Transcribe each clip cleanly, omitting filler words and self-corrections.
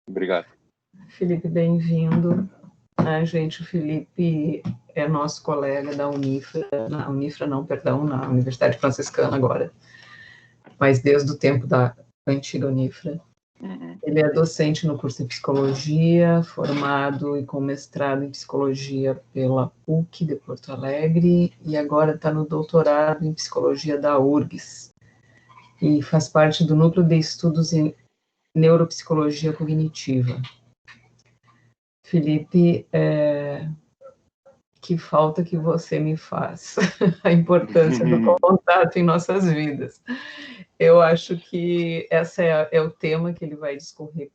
Obrigado. Felipe, bem-vindo. O Felipe é nosso colega da Unifra não, perdão, na Universidade Franciscana agora, mas desde o tempo da antiga Unifra. Ele é docente no curso de Psicologia, formado e com mestrado em Psicologia pela PUC de Porto Alegre, e agora está no doutorado em Psicologia da URGS, e faz parte do Núcleo de Estudos em Neuropsicologia Cognitiva. Felipe, que falta que você me faz, a importância do contato em nossas vidas. Eu acho que esse é o tema que ele vai discorrer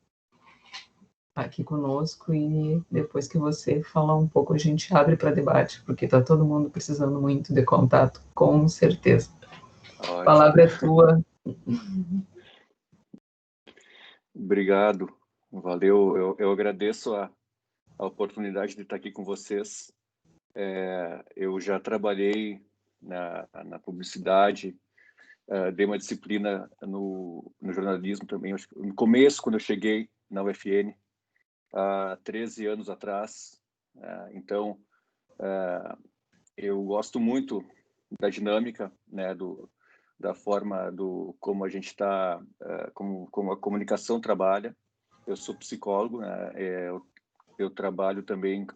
aqui conosco, e depois que você falar um pouco, a gente abre para debate, porque está todo mundo precisando muito de contato, com certeza. Ótimo. A palavra é tua. Obrigado, valeu. Eu agradeço a oportunidade de estar aqui com vocês. Eu já trabalhei na publicidade, dei uma disciplina no jornalismo também. No começo, quando eu cheguei na UFN, há 13 anos atrás. Então, eu gosto muito da dinâmica, né, da forma como a gente está, como a comunicação trabalha. Eu sou psicólogo, né, eu trabalho também,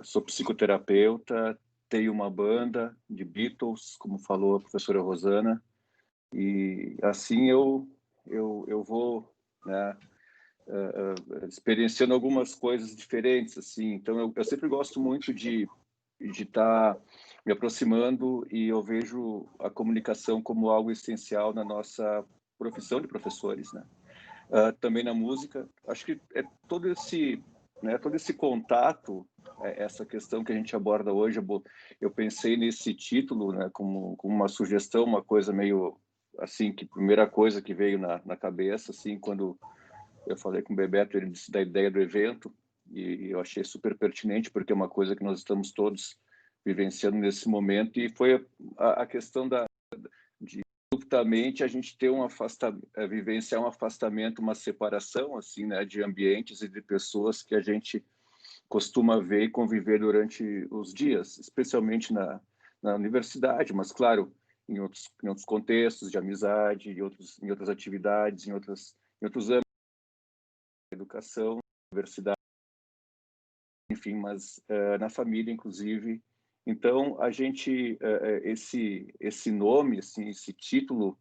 sou psicoterapeuta, tenho uma banda de Beatles, como falou a professora Rosana, e assim eu vou, né, experienciando algumas coisas diferentes, assim. Então eu sempre gosto muito de estar me aproximando, e eu vejo a comunicação como algo essencial na nossa profissão de professores, né? Também na música, acho que é todo esse contato, essa questão que a gente aborda hoje. Eu pensei nesse título, né, como uma sugestão, uma coisa meio assim, que primeira coisa que veio na cabeça, assim, quando eu falei com o Bebeto, ele disse da ideia do evento, e eu achei super pertinente, porque é uma coisa que nós estamos todos vivenciando nesse momento, e foi a questão de subitamente a gente ter vivenciar um afastamento, uma separação, assim, né, de ambientes e de pessoas que a gente costuma ver e conviver durante os dias, especialmente na universidade, mas claro, em outros contextos de amizade, em outras atividades, em outros âmbitos, educação, universidade, enfim, mas na família, inclusive. Então, a gente, esse nome, assim, esse título,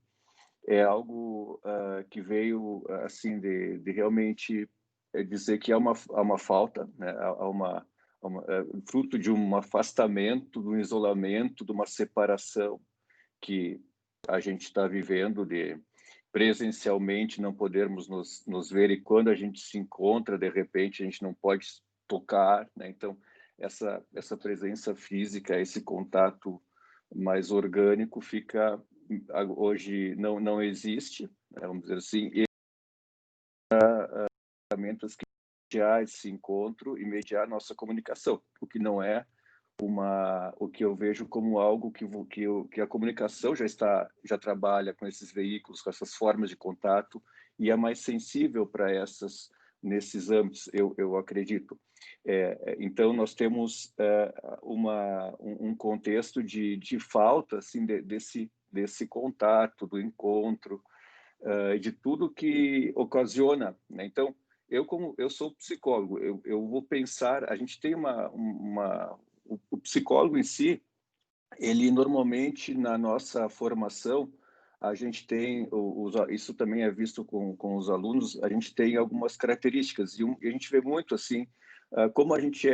é algo que veio, assim, de realmente dizer que há uma falta, né? Fruto de um afastamento, de um isolamento, de uma separação que a gente está vivendo, de presencialmente não podermos nos ver, e quando a gente se encontra, de repente, a gente não pode tocar, né? Então, essa presença física, esse contato mais orgânico hoje não existe, né? Vamos dizer assim, e ferramentas que mediar esse encontro e mediar a nossa comunicação, o que não é o que eu vejo como algo que a comunicação já trabalha com esses veículos, com essas formas de contato, e é mais sensível para nesses âmbitos, eu acredito. Então, nós temos um contexto de falta, assim, desse contato, do encontro, de tudo que ocasiona, né? Então, como eu sou psicólogo, eu vou pensar, a gente tem o psicólogo em si, ele normalmente na nossa formação, a gente tem, isso também é visto com os alunos, a gente tem algumas características, e a gente vê muito assim, como a gente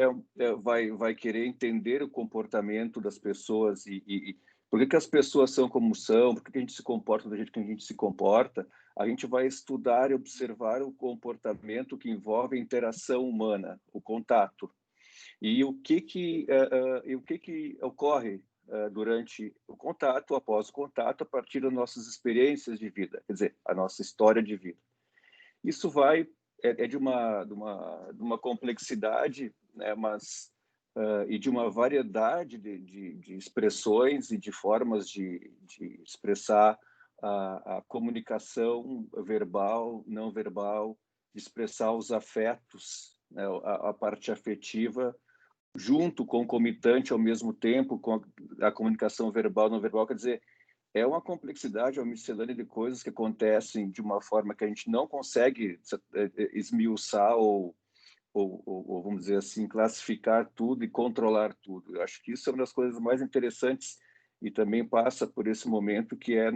vai querer entender o comportamento das pessoas, e por que as pessoas são como são, por que a gente se comporta do jeito que a gente se comporta. A gente vai estudar e observar o comportamento que envolve a interação humana, o contato. E o que ocorre durante o contato, após o contato, a partir das nossas experiências de vida, quer dizer, a nossa história de vida. Isso é de uma complexidade, né, mas e de uma variedade de expressões e de formas de expressar a comunicação verbal, não verbal, de expressar os afetos, né, a parte afetiva, junto, concomitante ao mesmo tempo com a comunicação verbal, não verbal, quer dizer, é uma complexidade, é uma miscelânea de coisas que acontecem de uma forma que a gente não consegue esmiuçar ou, vamos dizer assim, classificar tudo e controlar tudo. Eu acho que isso é uma das coisas mais interessantes e também passa por esse momento que é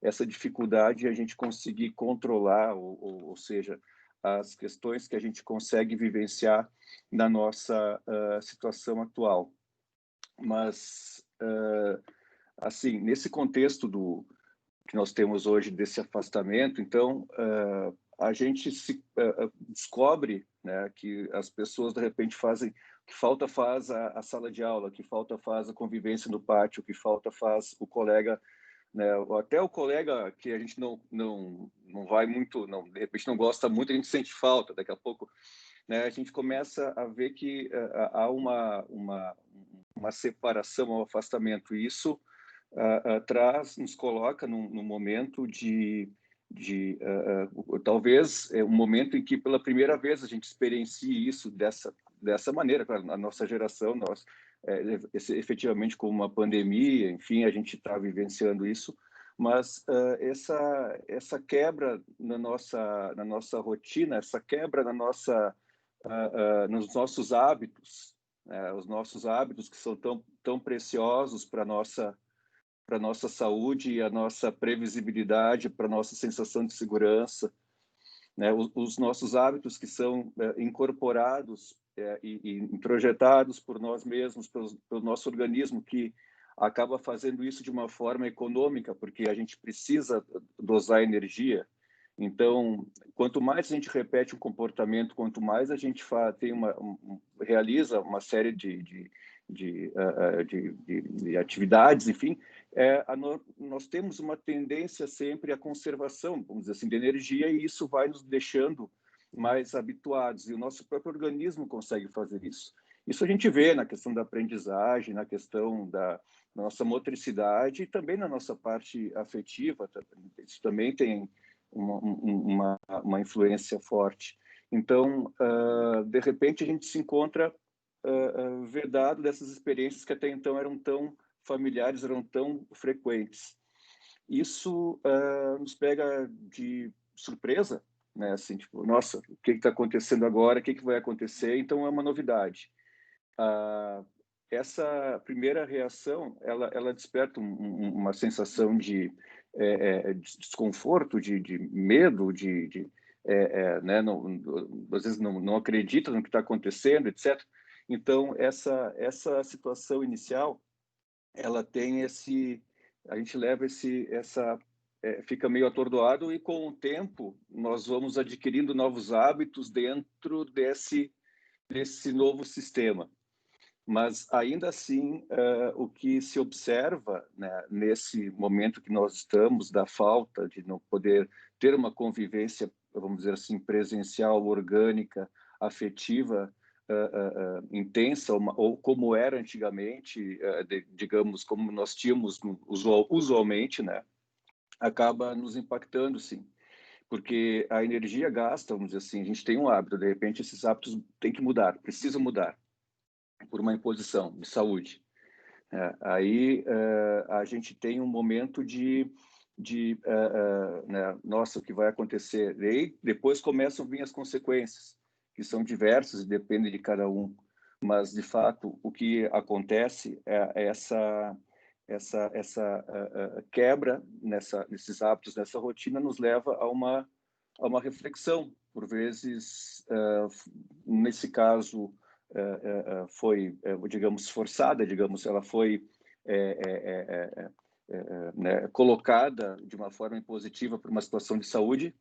essa dificuldade de a gente conseguir controlar, ou seja, as questões que a gente consegue vivenciar na nossa situação atual. Mas, assim, nesse contexto que nós temos hoje desse afastamento, então, a gente descobre, né, que as pessoas, de repente, fazem que falta faz a sala de aula, que falta faz a convivência no pátio, que falta faz o colega, né, ou até o colega que a gente não vai muito, de repente não gosta muito, a gente sente falta. Daqui a pouco, né, a gente começa a ver que há uma separação, um afastamento. E isso nos coloca num momento talvez um momento em que pela primeira vez a gente experiencie isso dessa maneira. Claro, a nossa geração, nós efetivamente com uma pandemia, enfim, a gente está vivenciando isso, mas essa quebra na nossa rotina, essa quebra nos nossos hábitos, os nossos hábitos que são tão preciosos para nossa saúde e a nossa previsibilidade, para a nossa sensação de segurança, né? Os nossos hábitos que são incorporados e introjetados por nós mesmos, pelo nosso organismo, que acaba fazendo isso de uma forma econômica, porque a gente precisa dosar energia. Então, quanto mais a gente repete um comportamento, quanto mais a gente realiza uma série de atividades, enfim, nós temos uma tendência sempre à conservação, vamos dizer assim, de energia, e isso vai nos deixando mais habituados, e o nosso próprio organismo consegue fazer isso. Isso a gente vê na questão da aprendizagem, na questão da nossa motricidade e também na nossa parte afetiva. Isso também tem uma influência forte. Então, de repente, a gente se encontra vedado dessas experiências que até então eram tão familiares, eram tão frequentes. Isso nos pega de surpresa, né? Assim, tipo, nossa, o que está acontecendo agora? O que vai acontecer? Então, é uma novidade. Essa primeira reação, ela desperta uma sensação de desconforto, de medo, né? Às vezes não acredita no que está acontecendo, etc. Então, essa situação inicial, ela tem a gente leva fica meio atordoado, e com o tempo nós vamos adquirindo novos hábitos dentro desse novo sistema. Mas ainda assim, o que se observa, né, nesse momento que nós estamos, da falta de não poder ter uma convivência, vamos dizer assim, presencial, orgânica, afetiva, intensa, ou como era antigamente, digamos, como nós tínhamos usualmente, né, acaba nos impactando, sim. Porque a energia gasta, vamos dizer assim, a gente tem um hábito, de repente esses hábitos têm que mudar, precisam mudar por uma imposição de saúde. Aí a gente tem um momento né, nossa, o que vai acontecer? E aí, depois começam a vir as consequências, que são diversas e dependem de cada um. Mas, de fato, o que acontece é essa quebra nesses hábitos, nessa rotina, nos leva a uma reflexão. Por vezes, nesse caso, foi, digamos, forçada, digamos, ela foi né, colocada de uma forma impositiva por uma situação de saúde.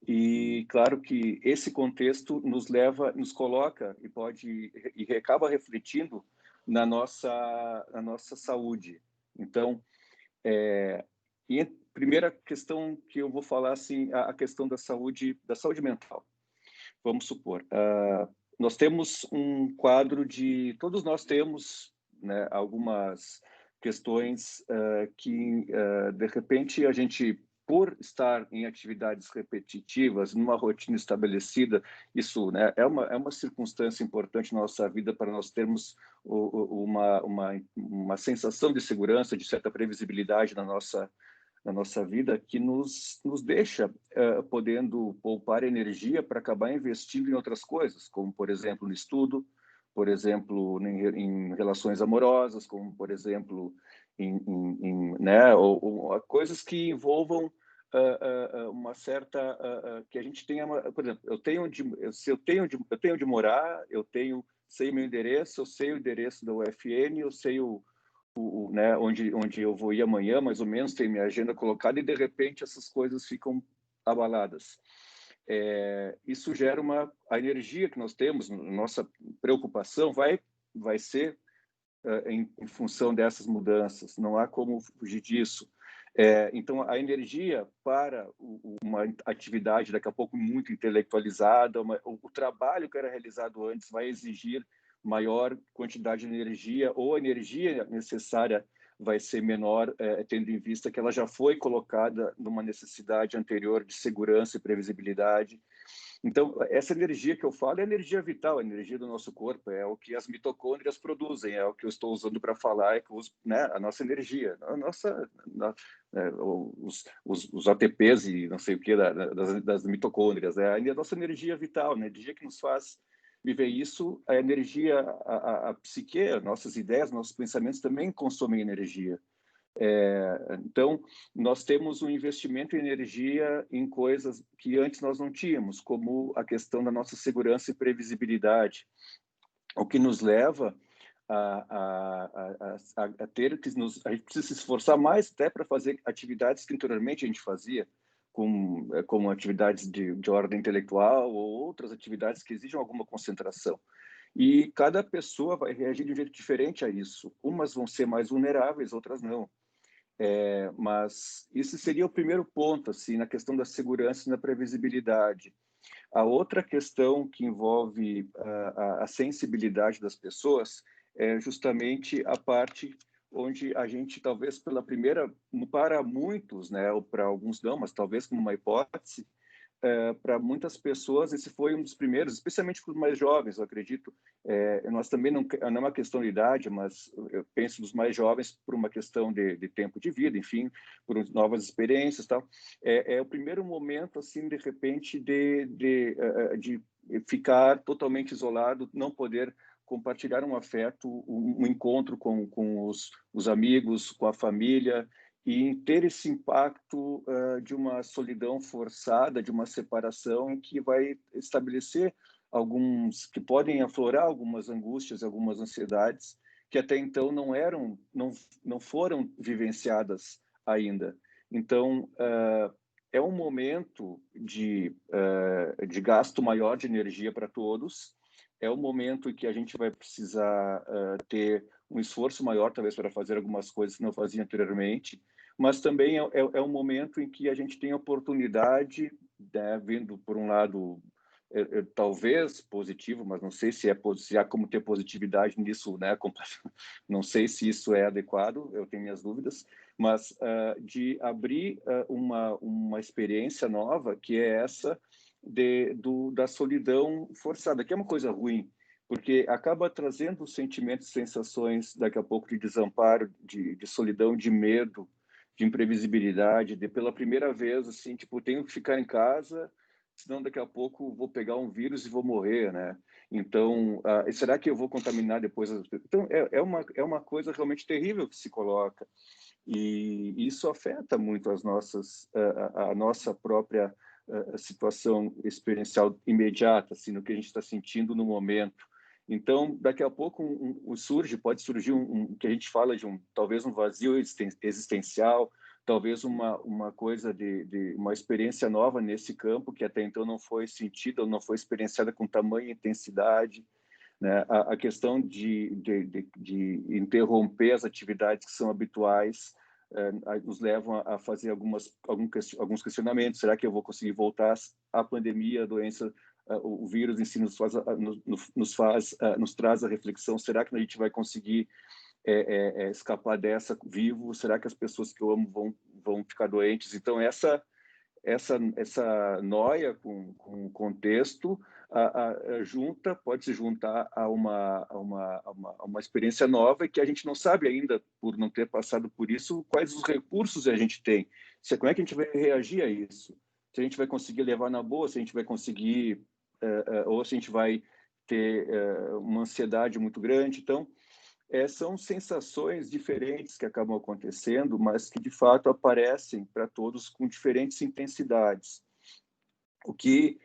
E claro que esse contexto nos coloca e acaba refletindo na nossa saúde. Então, e a primeira questão que eu vou falar, assim, a questão da saúde mental. Vamos supor, nós temos um quadro todos nós temos, né, algumas questões que, de repente, a gente, por estar em atividades repetitivas, numa rotina estabelecida, isso, né, é uma circunstância importante na nossa vida para nós termos uma sensação de segurança, de certa previsibilidade na nossa vida, que nos deixa podendo poupar energia para acabar investindo em outras coisas, como, por exemplo, no estudo, por exemplo, em relações amorosas, como, por exemplo, né, ou coisas que envolvam uma certa que a gente tenha, por exemplo, eu tenho de morar, sei meu endereço, eu sei o endereço da UFN, eu sei né, onde eu vou ir amanhã, mais ou menos, tenho minha agenda colocada e de repente essas coisas ficam abaladas. Isso gera a energia que nós temos, nossa preocupação vai ser em função dessas mudanças, não há como fugir disso. Então, a energia para uma atividade daqui a pouco muito intelectualizada, o trabalho que era realizado antes vai exigir maior quantidade de energia, ou a energia necessária vai ser menor, tendo em vista que ela já foi colocada numa necessidade anterior de segurança e previsibilidade. Então, essa energia que eu falo é a energia vital, a energia do nosso corpo, é o que as mitocôndrias produzem, é o que eu estou usando para falar, é que né, a nossa energia, os ATPs e não sei o que das mitocôndrias, é a nossa energia vital, a energia que nos faz viver isso, a energia, a psique, nossas ideias, nossos pensamentos também consomem energia. Então, nós temos um investimento em energia em coisas que antes nós não tínhamos, como a questão da nossa segurança e previsibilidade, o que nos leva a ter que a gente precisa se esforçar mais até para fazer atividades que anteriormente a gente fazia, como atividades de ordem intelectual ou outras atividades que exigem alguma concentração. E cada pessoa vai reagir de um jeito diferente a isso. Umas vão ser mais vulneráveis, outras não. Mas isso seria o primeiro ponto, assim, na questão da segurança e da previsibilidade. A outra questão que envolve a sensibilidade das pessoas é justamente a parte onde a gente, talvez pela primeira, para muitos, né, ou para alguns não, mas talvez como uma hipótese, para muitas pessoas esse foi um dos primeiros, especialmente para os mais jovens, eu acredito. Nós também não é uma questão de idade, mas eu penso nos mais jovens por uma questão de tempo de vida, enfim, por novas experiências, tal. O primeiro momento, assim, de repente, de ficar totalmente isolado, não poder compartilhar um afeto, um encontro com os amigos, com a família, e ter esse impacto de uma solidão forçada, de uma separação que vai estabelecer que podem aflorar algumas angústias, algumas ansiedades que até então não foram vivenciadas ainda. Então, é um momento de gasto maior de energia para todos, é um momento em que a gente vai precisar ter um esforço maior, talvez, para fazer algumas coisas que não fazia anteriormente, mas também é um momento em que a gente tem a oportunidade, né, vindo por um lado, talvez positivo, mas não sei se há como ter positividade nisso, né? Não sei se isso é adequado, eu tenho minhas dúvidas, mas de abrir uma experiência nova, que é essa da solidão forçada, que é uma coisa ruim, porque acaba trazendo sentimentos, sensações, daqui a pouco, de desamparo, de solidão, de medo, de imprevisibilidade, de pela primeira vez, assim, tipo, tenho que ficar em casa, senão daqui a pouco vou pegar um vírus e vou morrer, né? Então, será que eu vou contaminar depois? Então, é uma coisa realmente terrível que se coloca. E isso afeta muito a nossa própria situação experiencial imediata, assim, no que a gente está sentindo no momento. Então, daqui a pouco pode surgir que a gente fala de talvez um vazio existencial, talvez uma coisa de uma experiência nova nesse campo que até então não foi sentida ou não foi experienciada com tamanha intensidade, né? A questão de interromper as atividades que são habituais nos levam a fazer alguns questionamentos. Será que eu vou conseguir voltar à pandemia, a doença, o vírus em si nos traz a reflexão? Será que a gente vai conseguir escapar dessa vivo? Será que as pessoas que eu amo vão ficar doentes? Então, essa noia com o contexto pode se juntar a uma experiência nova e que a gente não sabe ainda, por não ter passado por isso, quais os recursos a gente tem. Como é que a gente vai reagir a isso? Se a gente vai conseguir levar na boa, se a gente vai conseguir, ou se a gente vai ter uma ansiedade muito grande. Então, são sensações diferentes que acabam acontecendo, mas que, de fato, aparecem para todos com diferentes intensidades. O que,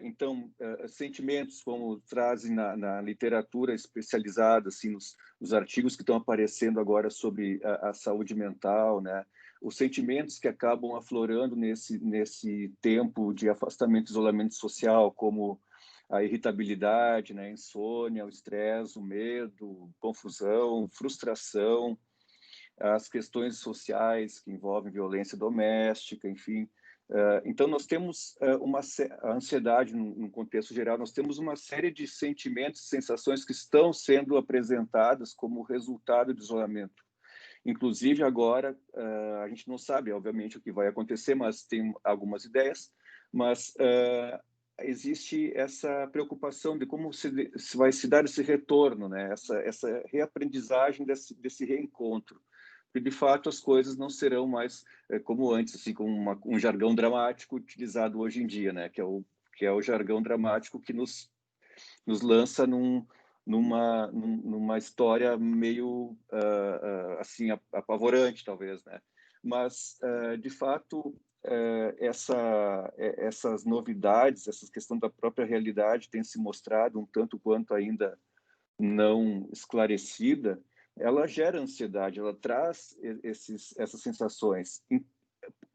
então, sentimentos, como trazem na literatura especializada, assim, nos artigos que estão aparecendo agora sobre a saúde mental, né? Os sentimentos que acabam aflorando nesse tempo de afastamento e isolamento social, como a irritabilidade, né? A insônia, o estresse, o medo, confusão, frustração, as questões sociais que envolvem violência doméstica, enfim. Então, nós temos a ansiedade, no contexto geral, nós temos uma série de sentimentos e sensações que estão sendo apresentadas como resultado do isolamento. Inclusive, agora, a gente não sabe, obviamente, o que vai acontecer, mas tem algumas ideias, mas existe essa preocupação de como se vai se dar esse retorno, né? Essa reaprendizagem desse reencontro. Porque, de fato, as coisas não serão mais como antes, assim, com um jargão dramático utilizado hoje em dia, né? Que é o jargão dramático que nos lança numa história meio assim apavorante, talvez, né? Mas de fato essas novidades, essa questão da própria realidade tem se mostrado um tanto quanto ainda não esclarecida. Ela gera ansiedade, ela traz essas sensações,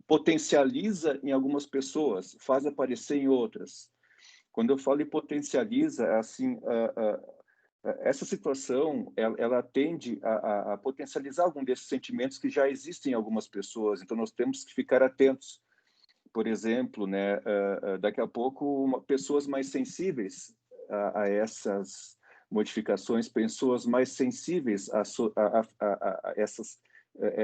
potencializa em algumas pessoas, faz aparecer em outras. Quando eu falo em potencializa, assim, essa situação, ela tende a potencializar algum desses sentimentos que já existem em algumas pessoas. Então, nós temos que ficar atentos. Por exemplo, né, daqui a pouco, pessoas mais sensíveis a essas modificações, pessoas mais sensíveis a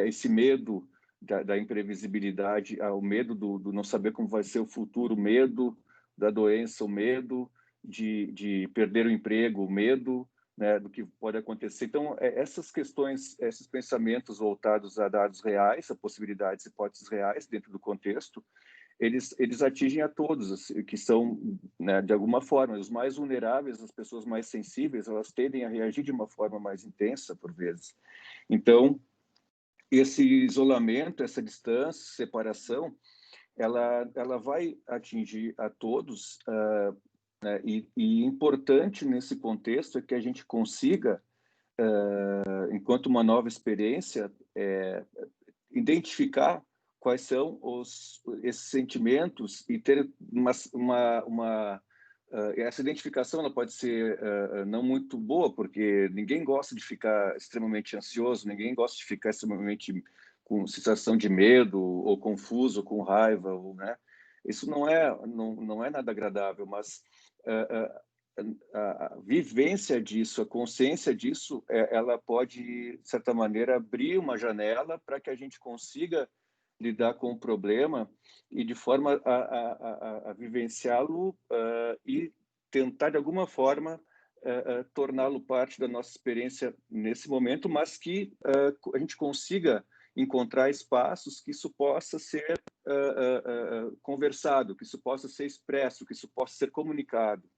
esse medo da imprevisibilidade, ao medo do não saber como vai ser o futuro, o medo da doença, o medo de perder o emprego, o medo, né, do que pode acontecer. Então, essas questões, esses pensamentos voltados a dados reais, a possibilidades, hipóteses reais dentro do contexto, eles atingem a todos, assim, que são, né, de alguma forma, os mais vulneráveis, as pessoas mais sensíveis, elas tendem a reagir de uma forma mais intensa, por vezes. Então, esse isolamento, essa distância, separação, ela vai atingir a todos, né, e importante nesse contexto é que a gente consiga, enquanto uma nova experiência, identificar quais são esses sentimentos e ter essa identificação. Ela pode ser não muito boa, porque ninguém gosta de ficar extremamente ansioso, ninguém gosta de ficar extremamente com sensação de medo, ou confuso, com raiva, né? Isso não é nada agradável, mas a vivência disso, a consciência disso, ela pode, de certa maneira, abrir uma janela para que a gente consiga lidar com o problema e de forma a vivenciá-lo e tentar, de alguma forma, torná-lo parte da nossa experiência nesse momento, mas que a gente consiga encontrar espaços que isso possa ser conversado, que isso possa ser expresso, que isso possa ser comunicado.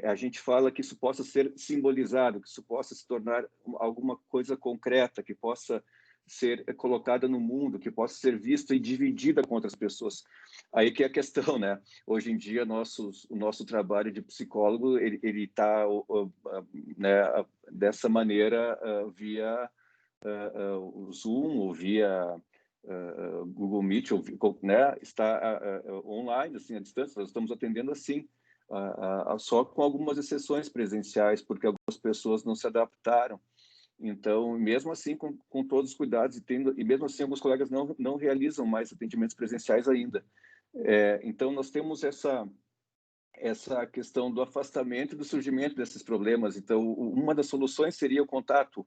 A gente fala que isso possa ser simbolizado, que isso possa se tornar alguma coisa concreta, que possa ser colocada no mundo, que possa ser vista e dividida com outras pessoas. Aí que é a questão, né? Hoje em dia, o nosso trabalho de psicólogo, ele está né, dessa maneira, via o Zoom, ou via Google Meet, ou, né, está online, assim, à distância. Nós estamos atendendo assim, só com algumas exceções presenciais, porque algumas pessoas não se adaptaram. Então, mesmo assim, com todos os cuidados, e mesmo assim, alguns colegas não realizam mais atendimentos presenciais ainda. Então, nós temos essa questão do afastamento e do surgimento desses problemas. Então, uma das soluções seria o contato.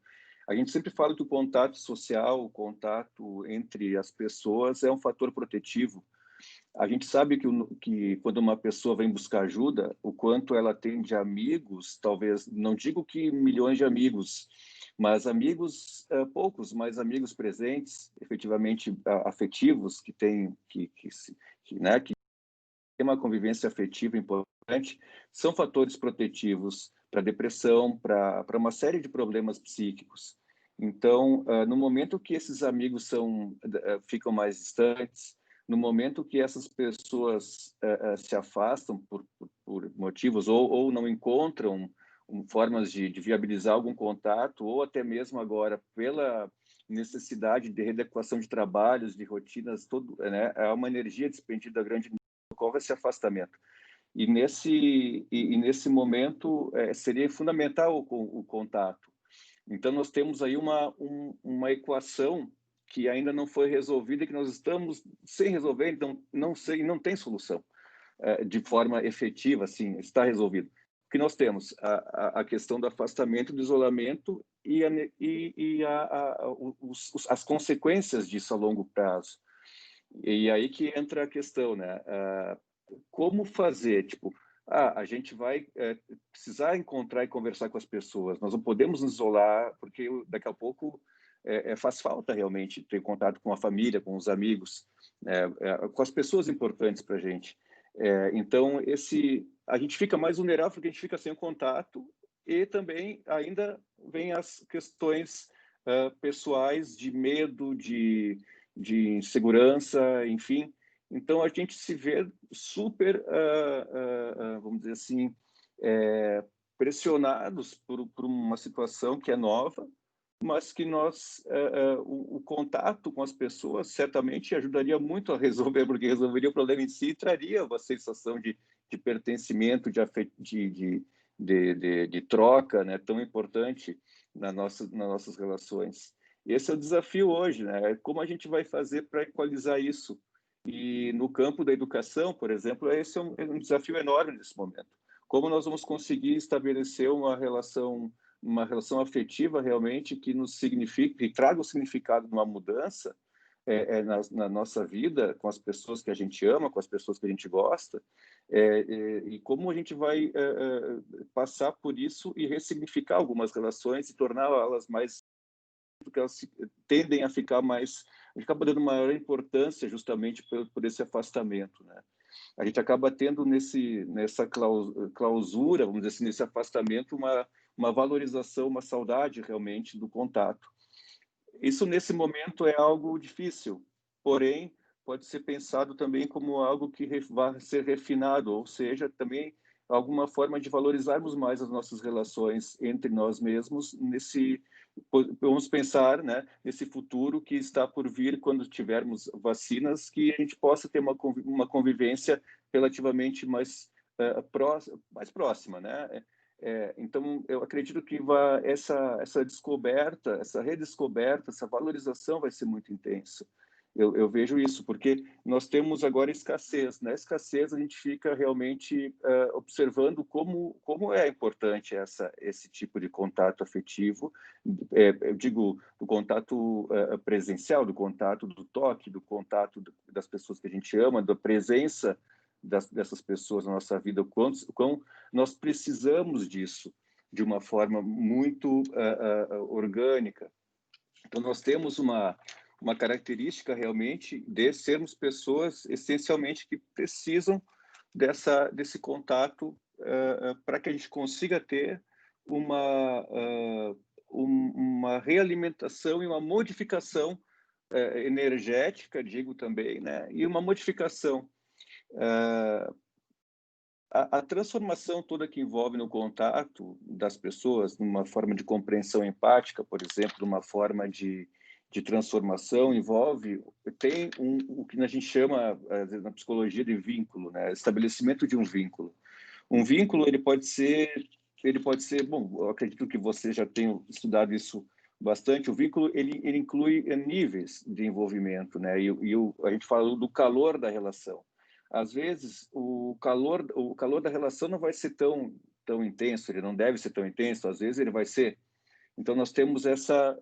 A gente sempre fala que o contato social, o contato entre as pessoas é um fator protetivo. A gente sabe que quando uma pessoa vem buscar ajuda, o quanto ela tem de amigos, talvez, não digo que milhões de amigos, mas amigos poucos, mas amigos presentes, efetivamente afetivos, que têm né, que tem uma convivência afetiva importante, são fatores protetivos para depressão, para uma série de problemas psíquicos. Então, no momento que esses amigos ficam mais distantes, no momento que essas pessoas se afastam por motivos ou não encontram formas de viabilizar algum contato, ou até mesmo agora pela necessidade de readequação de trabalhos, de rotinas, né, há uma energia despendida grande, ocorre esse afastamento. E nesse momento seria fundamental o contato. Então, nós temos aí uma equação que ainda não foi resolvida e que nós estamos sem resolver, então não tem solução de forma efetiva, assim, está resolvido. O que nós temos? A questão do afastamento, do isolamento as consequências disso a longo prazo. E aí que entra a questão, né? Como fazer? Tipo, a gente vai precisar encontrar e conversar com as pessoas. Nós não podemos nos isolar, porque daqui a pouco faz falta realmente ter contato com a família, com os amigos, com as pessoas importantes para a gente. Então, a gente fica mais vulnerável porque a gente fica sem o contato e também ainda vem as questões pessoais de medo, de insegurança, enfim. Então, a gente se vê super, vamos dizer assim, pressionados por uma situação que é nova, mas que o contato com as pessoas certamente ajudaria muito a resolver, porque resolveria o problema em si e traria uma sensação de pertencimento, de troca, né, tão importante nas nossas relações. Esse é o desafio hoje, né? Como a gente vai fazer para equalizar isso? E no campo da educação, por exemplo, esse é um desafio enorme nesse momento. Como nós vamos conseguir estabelecer uma relação afetiva realmente que nos signifique, que traga o significado de uma mudança na nossa vida, com as pessoas que a gente ama, com as pessoas que a gente gosta, e como a gente vai passar por isso e ressignificar algumas relações e torná-las mais, porque elas tendem a ficar mais, a gente acaba dando maior importância justamente por esse afastamento, né? A gente acaba tendo nessa clausura, vamos dizer assim, nesse afastamento, uma valorização, uma saudade realmente do contato. Isso, nesse momento, é algo difícil, porém, pode ser pensado também como algo que vai ser refinado, ou seja, também alguma forma de valorizarmos mais as nossas relações entre nós mesmos vamos pensar, né, nesse futuro que está por vir quando tivermos vacinas, que a gente possa ter uma convivência relativamente mais próxima, né? Então, eu acredito que essa descoberta, essa redescoberta, essa valorização vai ser muito intensa. Eu vejo isso, porque nós temos agora escassez. Na escassez, a gente fica realmente observando como é importante esse tipo de contato afetivo. Eu digo do contato presencial, do contato do toque, do contato das pessoas que a gente ama, da presença dessas pessoas na nossa vida, o quão nós precisamos disso de uma forma muito orgânica. Então, nós temos uma característica realmente de sermos pessoas essencialmente que precisam desse contato para que a gente consiga ter uma realimentação e uma modificação energética, digo também, né? E uma modificação a transformação toda que envolve no contato das pessoas, numa forma de compreensão empática, por exemplo, numa forma de transformação, tem o que a gente chama, na psicologia, de vínculo, né? Estabelecimento de um vínculo. Um vínculo, ele pode ser, bom, eu acredito que você já tenha estudado isso bastante. O vínculo, ele inclui níveis de envolvimento, né? A gente fala do calor da relação. às vezes o calor da relação não vai ser tão intenso, ele não deve ser tão intenso, às vezes ele vai ser. Então nós temos essas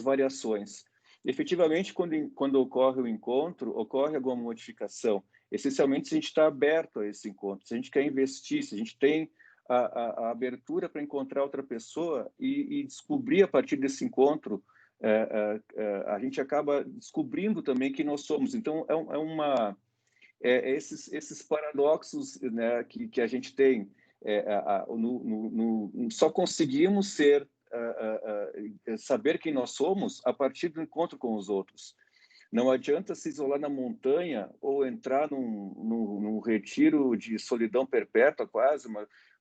variações. Efetivamente, quando ocorre o encontro, ocorre alguma modificação. Essencialmente, se a gente está aberto a esse encontro, se a gente quer investir, se a gente tem a abertura para encontrar outra pessoa e descobrir a partir desse encontro, a gente acaba descobrindo também quem nós somos. Então, esses paradoxos, né, que a gente tem. Só conseguimos saber quem nós somos a partir do encontro com os outros. Não adianta se isolar na montanha ou entrar num retiro de solidão perpétua, quase,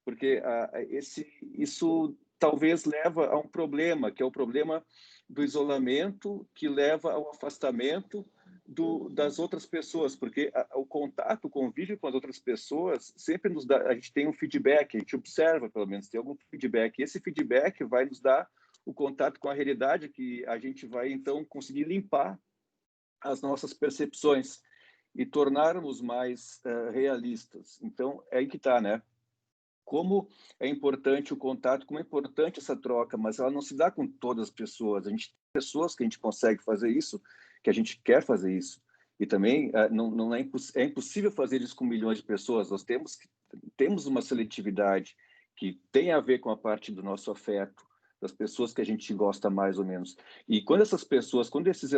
porque isso talvez leva a um problema, que é o problema do isolamento, que leva ao afastamento das outras pessoas, porque o contato, o convívio com as outras pessoas sempre nos dá, a gente tem um feedback, a gente observa, pelo menos, tem algum feedback, e esse feedback vai nos dar o contato com a realidade, que a gente vai, então, conseguir limpar as nossas percepções e tornarmos mais realistas. Então, é aí que está, né? Como é importante o contato, como é importante essa troca, mas ela não se dá com todas as pessoas. A gente tem pessoas que a gente consegue fazer isso, que a gente quer fazer isso. E também não é impossível fazer isso com milhões de pessoas. Nós temos uma seletividade que tem a ver com a parte do nosso afeto, das pessoas que a gente gosta mais ou menos. E quando essas pessoas, quando esses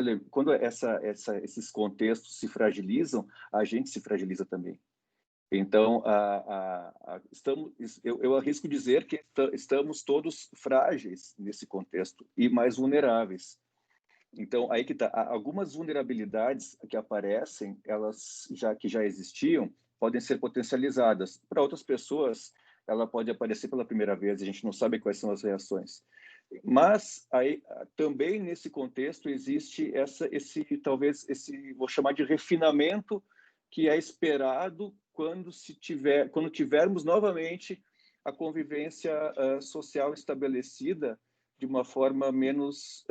contextos se fragilizam, a gente se fragiliza também. Então, eu arrisco dizer que estamos todos frágeis nesse contexto e mais vulneráveis. Então, aí que está. Algumas vulnerabilidades que aparecem, que já existiam, podem ser potencializadas. Para outras pessoas, ela pode aparecer pela primeira vez, a gente não sabe quais são as reações. Mas aí também nesse contexto existe talvez vou chamar de refinamento que é esperado quando tivermos novamente a convivência social estabelecida de uma forma menos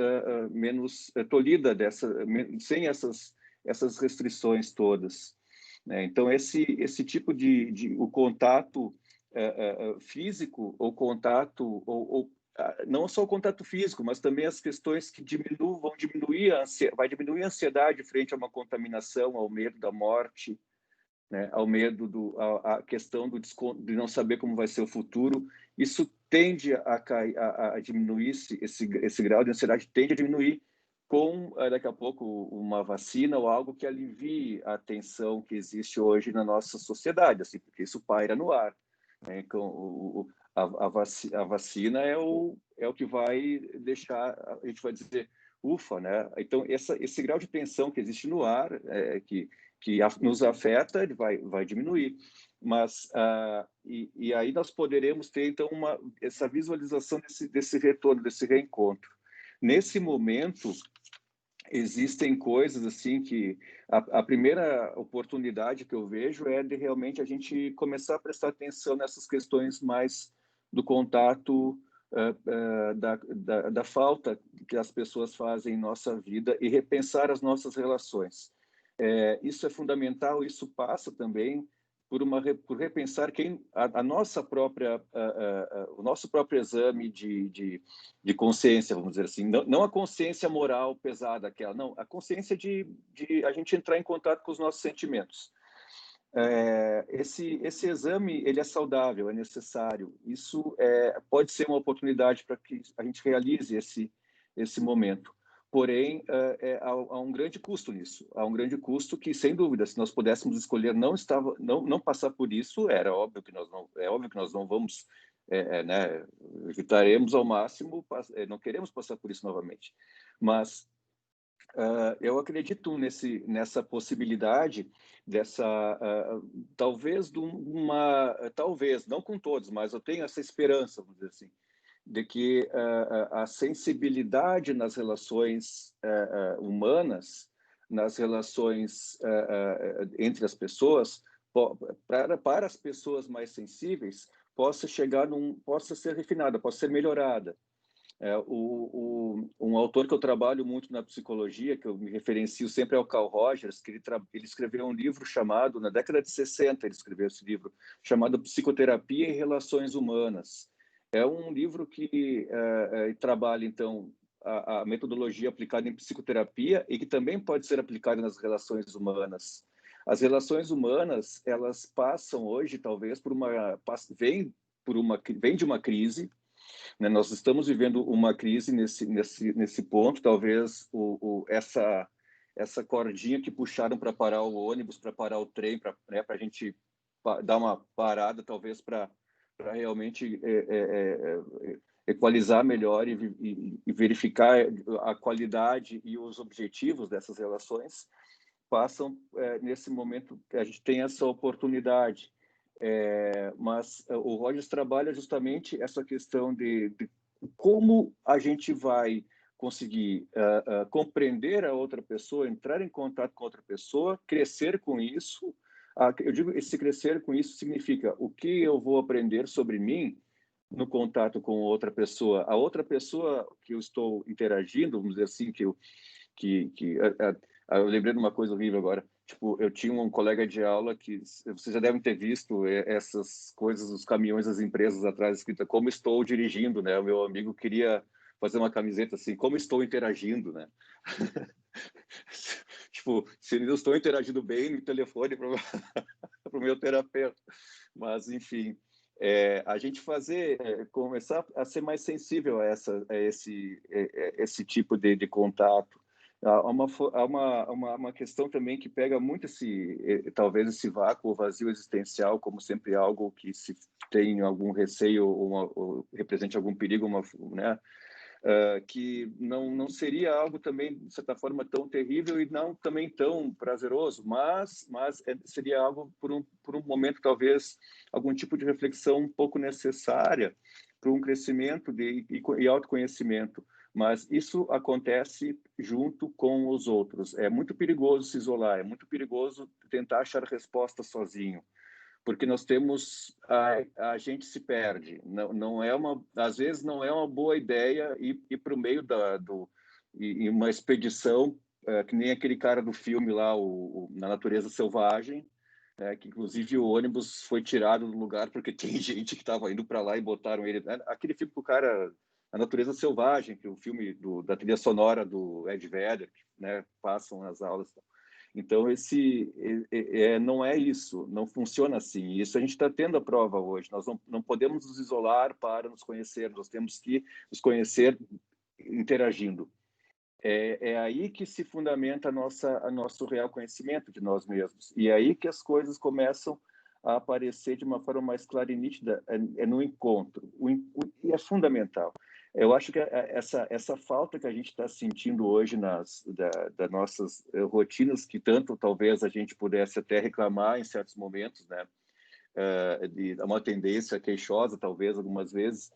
tolhida sem essas restrições todas, né? Então esse tipo o contato físico ou contato ou não só o contato físico, mas também as questões que vai diminuir a ansiedade frente a uma contaminação, ao medo da morte, né, ao medo a questão de não saber como vai ser o futuro. Isso tende a diminuir esse grau de ansiedade, tende a diminuir com daqui a pouco uma vacina ou algo que alivie a tensão que existe hoje na nossa sociedade, assim, porque isso paira no ar, né? Então, a vacina é o que vai deixar, a gente vai dizer, ufa, né? Então, esse grau de tensão que existe no ar, que nos afeta, ele vai diminuir. Mas, e aí nós poderemos ter, então, essa visualização desse retorno, desse reencontro. Nesse momento, existem coisas assim que a primeira oportunidade que eu vejo é de realmente a gente começar a prestar atenção nessas questões mais do contato, da falta que as pessoas fazem em nossa vida e repensar as nossas relações. Isso é fundamental, isso passa também por repensar a nossa própria, o nosso próprio exame de consciência, vamos dizer assim. Não a consciência moral pesada, não, a consciência de a gente entrar em contato com os nossos sentimentos. Esse exame, ele é saudável, é necessário. Isso pode ser uma oportunidade para que a gente realize esse momento. Porém, há um grande custo nisso. Há um grande custo que, sem dúvida, se nós pudéssemos escolher não passar por isso, é óbvio que nós não vamos, né, evitaremos ao máximo, não queremos passar por isso novamente. Mas eu acredito nessa possibilidade talvez talvez, não com todos, mas eu tenho essa esperança, vamos dizer assim, de que a sensibilidade nas relações humanas, nas relações entre as pessoas, para as pessoas mais sensíveis, possa ser refinada, possa ser melhorada. Um autor que eu trabalho muito na psicologia, que eu me referencio sempre é o Carl Rogers, que ele escreveu um livro chamado, na década de 60, ele escreveu esse livro, chamado Psicoterapia e Relações Humanas. É um livro que trabalha, então, a metodologia aplicada em psicoterapia e que também pode ser aplicada nas relações humanas. As relações humanas, elas passam hoje, talvez, vem de uma crise, né? Nós estamos vivendo uma crise nesse ponto, talvez essa cordinha que puxaram para parar o ônibus, para parar o trem, para a gente dar uma parada, talvez para realmente equalizar melhor e verificar a qualidade e os objetivos dessas relações, passam nesse momento que a gente tem essa oportunidade. Mas o Rogers trabalha justamente essa questão de como a gente vai conseguir compreender a outra pessoa, entrar em contato com outra pessoa, crescer com isso. Eu digo, esse crescer com isso significa o que eu vou aprender sobre mim no contato com outra pessoa. A outra pessoa que eu estou interagindo, vamos dizer assim, eu lembrei de uma coisa horrível agora. Tipo, eu tinha um colega de aula que vocês já devem ter visto essas coisas, os caminhões das empresas atrás escrita como estou dirigindo, né? O meu amigo queria fazer uma camiseta assim, como estou interagindo, né? Tipo, se eu estou interagindo bem no telefone para o meu terapeuta. Mas, enfim, a gente começar a ser mais sensível a esse tipo de contato. Há uma questão também que pega muito talvez esse vácuo, vazio existencial, como sempre algo que se tem algum receio ou represente algum perigo, né? Que não seria algo também, de certa forma, tão terrível e não também tão prazeroso, mas seria algo, por um momento, talvez, algum tipo de reflexão um pouco necessária para um crescimento e autoconhecimento. Mas isso acontece junto com os outros. É muito perigoso se isolar, é muito perigoso tentar achar resposta sozinho, porque nós temos a gente se perde. Não é às vezes não é uma boa ideia ir para o meio em uma expedição, que nem aquele cara do filme lá, Na Natureza Selvagem, que inclusive o ônibus foi tirado do lugar porque tem gente que estava indo para lá e botaram ele. Aquele filme com o cara, A Natureza Selvagem, que é o filme da trilha sonora do Ed Vedder, né, passam nas aulas. Então, não é isso, não funciona assim. Isso a gente está tendo a prova hoje. Nós não podemos nos isolar para nos conhecer, nós temos que nos conhecer interagindo. É aí que se fundamenta nosso real conhecimento de nós mesmos. E é aí que as coisas começam a aparecer de uma forma mais clara e nítida, no encontro. E é fundamental. Eu acho que essa falta que a gente está sentindo hoje das nossas rotinas, que tanto talvez a gente pudesse até reclamar em certos momentos, né? De uma tendência queixosa, talvez, algumas vezes,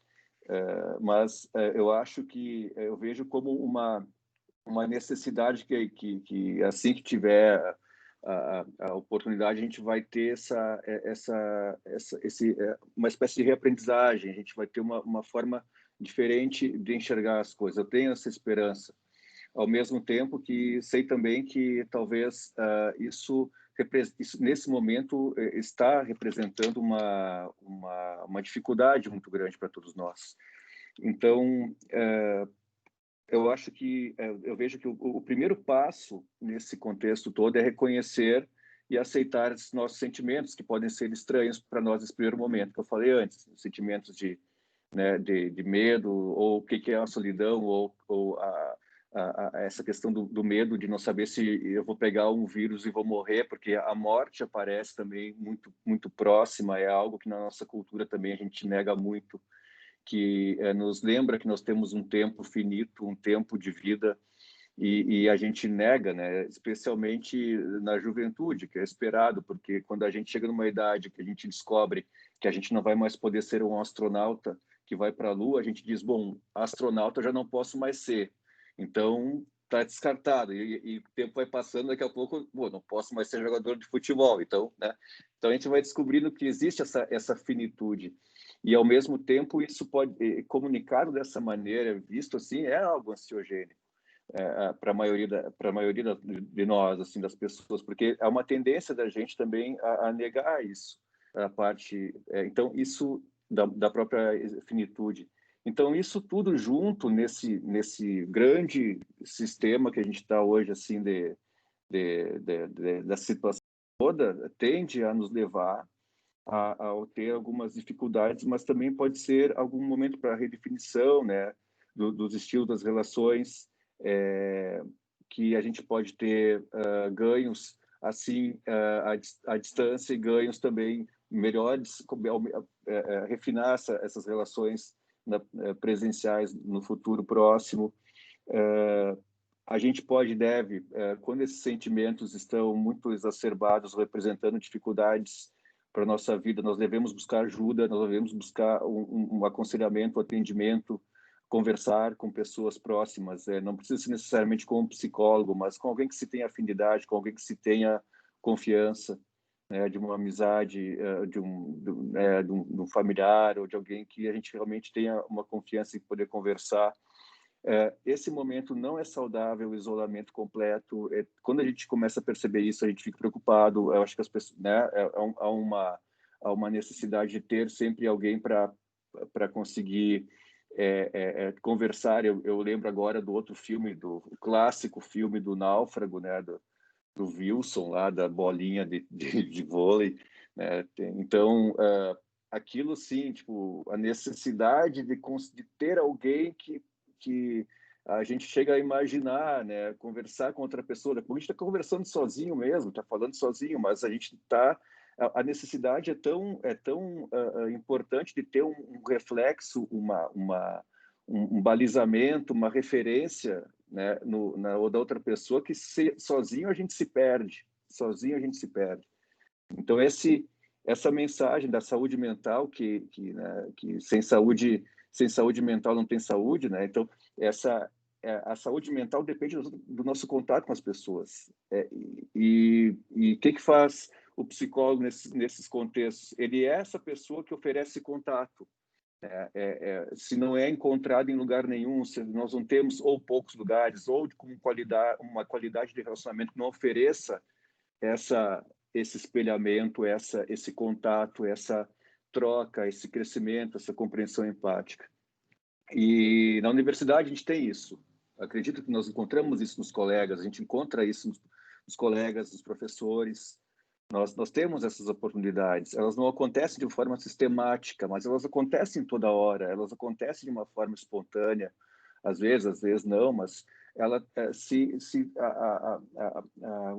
mas eu acho que eu vejo como uma necessidade que assim que tiver a oportunidade, a gente vai ter uma espécie de reaprendizagem, a gente vai ter uma forma diferente de enxergar as coisas. Eu tenho essa esperança, ao mesmo tempo que sei também que talvez isso nesse momento está representando uma dificuldade muito grande para todos nós. Então, eu acho que eu vejo que o primeiro passo nesse contexto todo é reconhecer e aceitar esses nossos sentimentos, que podem ser estranhos para nós nesse primeiro momento, que eu falei antes, sentimentos de medo, ou o que é a solidão, ou essa questão do medo de não saber se eu vou pegar um vírus e vou morrer, porque a morte aparece também muito, muito próxima, é algo que na nossa cultura também a gente nega muito, que nos lembra que nós temos um tempo finito, um tempo de vida, e a gente nega, né? Especialmente na juventude, que é esperado, porque quando a gente chega numa idade que a gente descobre que a gente não vai mais poder ser um astronauta que vai para a Lua, a gente diz, bom, astronauta eu já não posso mais ser, então está descartado, e o tempo vai passando, daqui a pouco, bom, não posso mais ser jogador de futebol, então, né? Então a gente vai descobrindo que existe essa finitude. E, ao mesmo tempo, isso pode, comunicado dessa maneira, visto assim, é algo ansiogênico para a maioria de nós, assim, das pessoas, porque há uma tendência da gente também a negar isso, a parte, então isso da própria finitude. Então isso tudo junto nesse grande sistema que a gente está hoje, assim, da situação toda, tende a nos levar a ter algumas dificuldades, mas também pode ser algum momento para redefinição, né, dos estilos das relações, que a gente pode ter ganhos assim à distância e ganhos também melhores, refinar essas relações presenciais no futuro próximo. A gente pode e deve, quando esses sentimentos estão muito exacerbados, representando dificuldades para a nossa vida, nós devemos buscar ajuda, nós devemos buscar um aconselhamento, um atendimento, conversar com pessoas próximas. Não precisa ser necessariamente com um psicólogo, mas com alguém que se tenha afinidade, com alguém que se tenha confiança, né, de uma amizade, de um familiar ou de alguém que a gente realmente tenha uma confiança em poder conversar. Esse momento não é saudável, o isolamento completo. Quando a gente começa a perceber isso, a gente fica preocupado. Eu acho que as pessoas, né, há uma necessidade de ter sempre alguém para conseguir conversar. Eu lembro agora do outro filme, do clássico filme do Náufrago, né, do Wilson, lá da bolinha de vôlei, né? Então, aquilo sim, tipo, a necessidade de ter alguém que a gente chega a imaginar, né? Conversar com outra pessoa. Depois a gente está conversando sozinho mesmo, está falando sozinho, mas a gente está... A necessidade é tão importante de ter um reflexo, um balizamento, uma referência, né, ou da outra pessoa, que sozinho a gente se perde. Sozinho a gente se perde. Então, essa mensagem da saúde mental, né, que sem saúde mental não tem saúde, né? Então, a saúde mental depende do nosso contato com as pessoas. E o que faz o psicólogo nesses contextos? Ele é essa pessoa que oferece contato. Se não é encontrado em lugar nenhum, se nós não temos ou poucos lugares, ou com uma qualidade de relacionamento que não ofereça esse espelhamento, esse contato, essa troca, esse crescimento, essa compreensão empática. E na universidade a gente tem isso. Acredito que nós encontramos isso nos colegas, a gente encontra isso nos colegas, nos professores. Nós temos essas oportunidades. Elas não acontecem de forma sistemática, mas elas acontecem toda hora. Elas acontecem de uma forma espontânea. Às vezes não, mas ela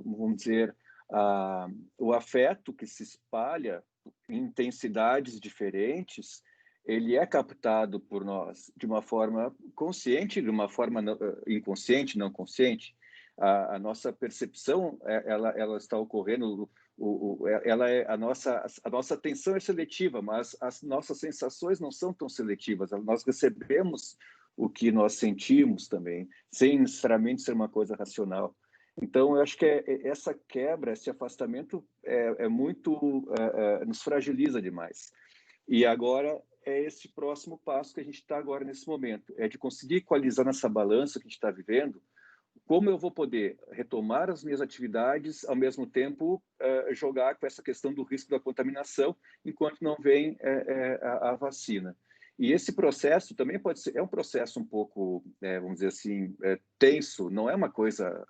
vamos dizer, o afeto que se espalha em intensidades diferentes, ele é captado por nós de uma forma consciente, de uma forma inconsciente, não consciente. A nossa percepção, ela está ocorrendo, a nossa atenção é seletiva, mas as nossas sensações não são tão seletivas. Nós recebemos o que nós sentimos também, sem necessariamente ser uma coisa racional. Então, eu acho que essa quebra, esse afastamento nos fragiliza demais. E agora é esse próximo passo que a gente está agora nesse momento, é de conseguir equalizar nessa balança que a gente está vivendo, como eu vou poder retomar as minhas atividades, ao mesmo tempo jogar com essa questão do risco da contaminação, enquanto não vem a vacina. E esse processo também pode ser, é um processo um pouco, vamos dizer assim, tenso, não é uma coisa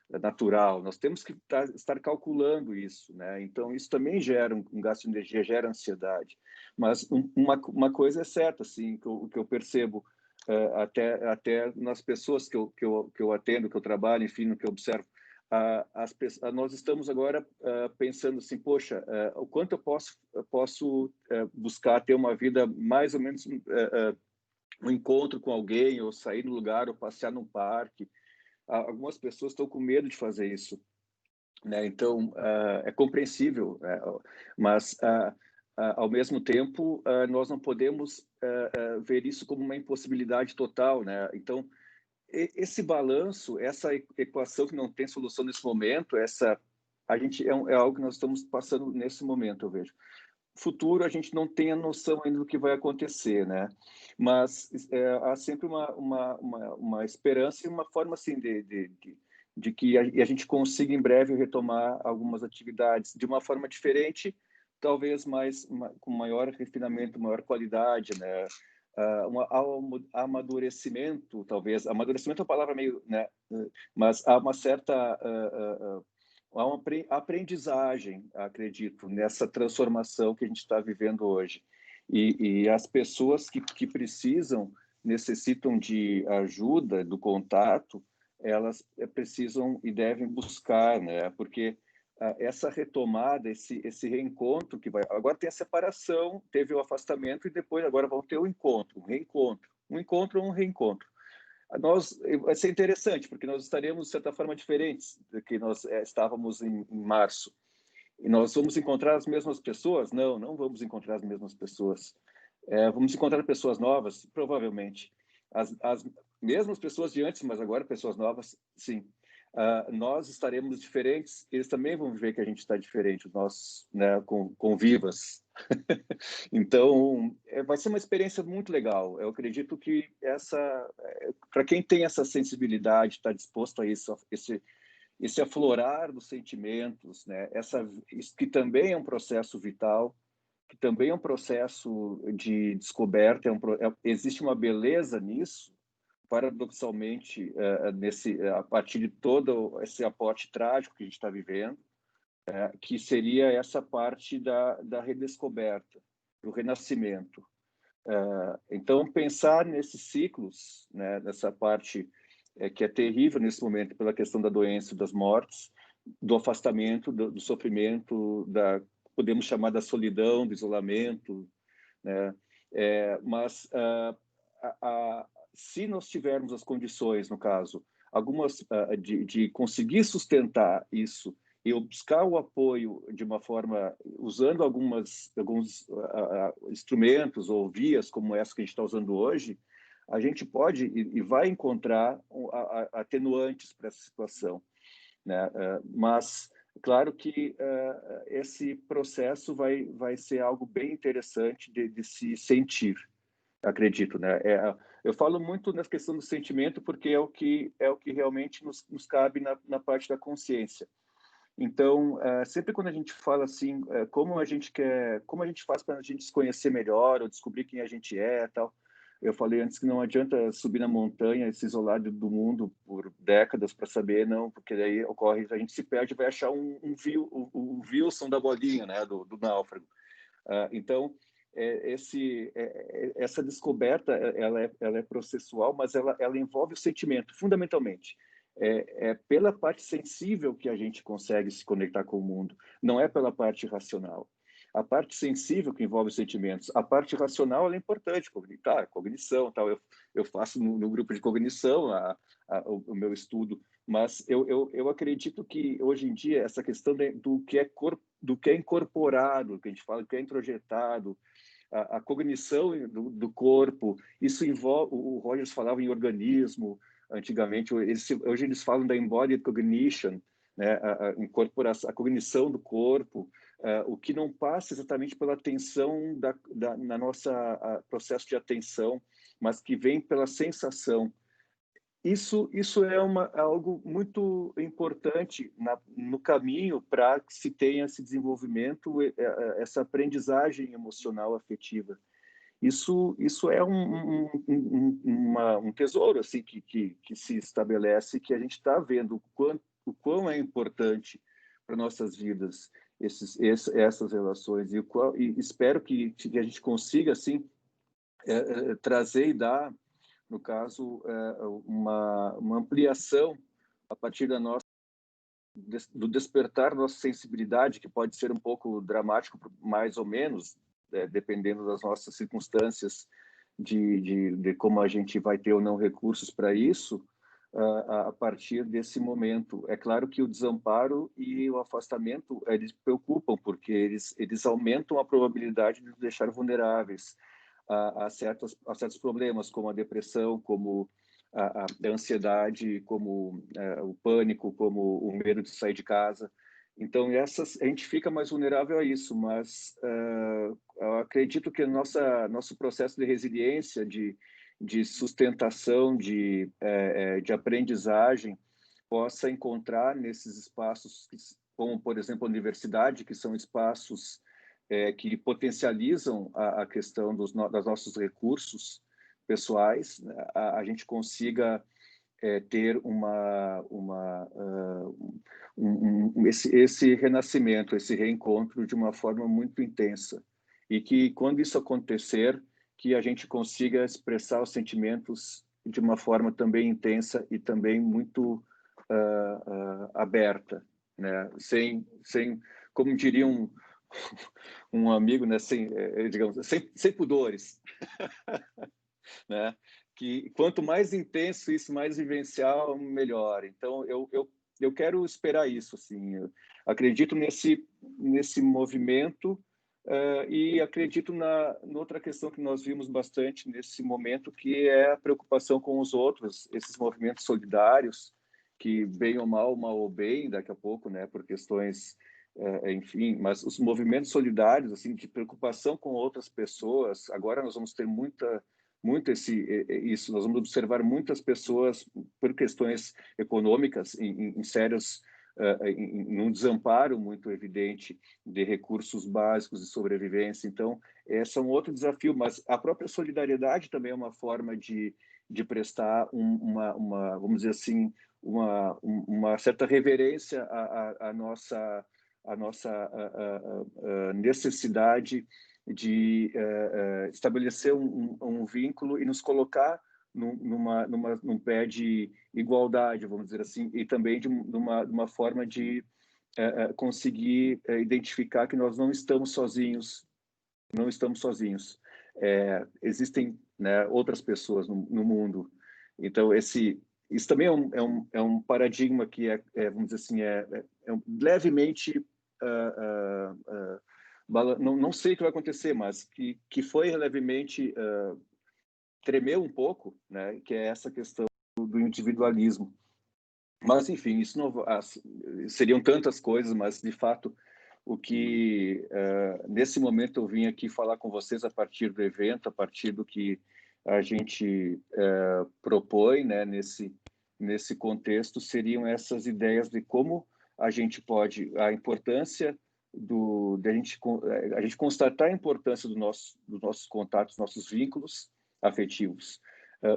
natural, nós temos que estar calculando isso, né? Então, isso também gera um gasto de energia, gera ansiedade. Mas uma coisa é certa, assim, que eu percebo, até nas pessoas que eu atendo, que eu trabalho, enfim, no que eu observo, nós estamos agora pensando assim, poxa, o quanto eu posso buscar ter uma vida mais ou menos um encontro com alguém, ou sair no lugar, ou passear num parque. Algumas pessoas estão com medo de fazer isso, né? Então, é compreensível, mas ao mesmo tempo nós não podemos ver isso como uma impossibilidade total, né? Então, esse balanço, essa equação que não tem solução nesse momento, é algo que nós estamos passando nesse momento, eu vejo. futuro a gente não tem a noção ainda do que vai acontecer, né? Mas há sempre uma esperança e uma forma assim de que a gente consiga em breve retomar algumas atividades de uma forma diferente, talvez com maior refinamento, maior qualidade, né? Amadurecimento, talvez. Amadurecimento é uma palavra meio, né? Mas há uma certa há uma aprendizagem, acredito, nessa transformação que a gente está vivendo hoje. E as pessoas que precisam, necessitam de ajuda, do contato, elas precisam e devem buscar, né? Porque essa retomada, esse reencontro que vai... Agora tem a separação, teve o afastamento e depois agora vão ter o encontro, um reencontro. Um encontro ou um reencontro. Vai ser interessante, porque nós estaremos, de certa forma, diferentes do que nós estávamos em março. E nós vamos encontrar as mesmas pessoas? Não, não vamos encontrar as mesmas pessoas. Vamos encontrar pessoas novas? Provavelmente. As mesmas pessoas de antes, mas agora pessoas novas, sim. Nós estaremos diferentes, eles também vão ver que a gente está diferente, nós, né, convivas. Então, vai ser uma experiência muito legal. Eu acredito que para quem tem essa sensibilidade, está disposto a isso, esse aflorar dos sentimentos, né, isso que também é um processo vital, que também é um processo de descoberta, existe uma beleza nisso, paradoxalmente, a partir de todo esse aporte trágico que a gente está vivendo, que seria essa parte da redescoberta, do renascimento. Então, pensar nesses ciclos, né, nessa parte que é terrível nesse momento pela questão da doença, das mortes, do afastamento, do sofrimento, podemos chamar da solidão, do isolamento, né? Mas se nós tivermos as condições, no caso, algumas de conseguir sustentar isso e buscar o apoio de uma forma, usando alguns instrumentos ou vias como essa que a gente está usando hoje, a gente pode e vai encontrar atenuantes para essa situação, né? Mas claro que esse processo vai ser algo bem interessante de se sentir, acredito, né? Eu falo muito na questão do sentimento porque é o que realmente nos cabe na parte da consciência. Então, sempre quando a gente fala assim, como a gente faz para a gente se conhecer melhor ou descobrir quem a gente é, tal. Eu falei antes que não adianta subir na montanha e se isolar do mundo por décadas para saber, não, porque daí a gente se perde e vai achar o Wilson da bolinha, né, do náufrago. Então, essa descoberta, ela é processual, mas ela envolve o sentimento, fundamentalmente. Pela parte sensível que a gente consegue se conectar com o mundo, não é pela parte racional. A parte sensível que envolve os sentimentos, a parte racional ela é importante, cognição, tal. Eu faço no grupo de cognição o meu estudo, mas eu acredito que hoje em dia essa questão do que é incorporado, que a gente fala que é introjetado, a cognição do corpo, isso envolve, o Rogers falava em organismo, antigamente, hoje eles falam da embodied cognition, né, a cognição do corpo, o que não passa exatamente pela atenção na nossa processo de atenção, mas que vem pela sensação. Isso é algo muito importante no caminho para que se tenha esse desenvolvimento, essa aprendizagem emocional afetiva. Isso é um tesouro assim que se estabelece, que a gente está vendo o quão é importante para nossas vidas essas relações e espero que a gente consiga assim trazer e dar, no caso, uma ampliação a partir do despertar da nossa sensibilidade, que pode ser um pouco dramático, mais ou menos, dependendo das nossas circunstâncias, de como a gente vai ter ou não recursos para isso, a partir desse momento. É claro que o desamparo e o afastamento, eles preocupam, porque eles aumentam a probabilidade de nos deixar vulneráveis a certos problemas, como a depressão, como a ansiedade, como o pânico, como o medo de sair de casa. Então, a gente fica mais vulnerável a isso, mas eu acredito que nosso processo de resiliência, de sustentação, de aprendizagem, possa encontrar nesses espaços, como, por exemplo, a universidade, que são espaços que potencializam a questão dos nossos recursos pessoais, né? A gente consiga ter esse renascimento, esse reencontro de uma forma muito intensa. E que, quando isso acontecer, que a gente consiga expressar os sentimentos de uma forma também intensa e também muito aberta, né? Sem, como diria um amigo, né? Digamos, sem pudores, né? Que quanto mais intenso isso, mais vivencial, melhor. Então, eu quero esperar isso, assim. Eu acredito nesse movimento e acredito noutra questão que nós vimos bastante nesse momento, que é a preocupação com os outros, esses movimentos solidários, que bem ou mal ou bem, daqui a pouco, né, por questões, enfim, mas os movimentos solidários, assim, de preocupação com outras pessoas. Agora nós vamos ter muito isso. Nós vamos observar muitas pessoas, por questões econômicas, em sérios, em um desamparo muito evidente de recursos básicos de sobrevivência. Então, esse é um outro desafio, mas a própria solidariedade também é uma forma de prestar vamos dizer assim, uma certa reverência à nossa necessidade de estabelecer um vínculo e nos colocar num pé de igualdade, vamos dizer assim, e também de uma forma de conseguir identificar que nós não estamos sozinhos, existem, né, outras pessoas no mundo. Então, isso também é um paradigma que vamos dizer assim, levemente não sei o que vai acontecer, mas que foi levemente tremeu um pouco, né? Que é essa questão do individualismo. Mas, enfim, isso não seriam tantas coisas, mas, de fato, o que nesse momento eu vim aqui falar com vocês a partir do evento, a partir do que a gente propõe, né, nesse contexto, seriam essas ideias de como a gente pode, a importância a gente constatar a importância dos nossos contatos, nossos vínculos afetivos.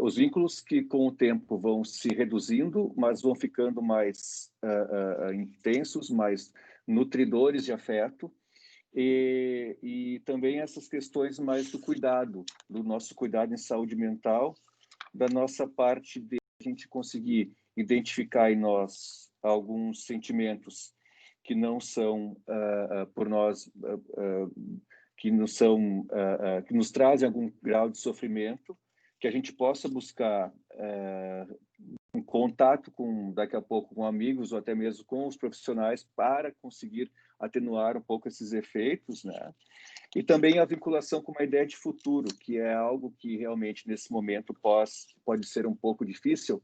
Os vínculos que, com o tempo, vão se reduzindo, mas vão ficando mais intensos, mais nutridores de afeto, e também essas questões mais do nosso cuidado em saúde mental, da nossa parte de a gente conseguir identificar em nós alguns sentimentos que não são por nós, que nos trazem algum grau de sofrimento, que a gente possa buscar um contato daqui a pouco com amigos ou até mesmo com os profissionais para conseguir atenuar um pouco esses efeitos, né? E também a vinculação com uma ideia de futuro, que é algo que realmente nesse momento pode ser um pouco difícil,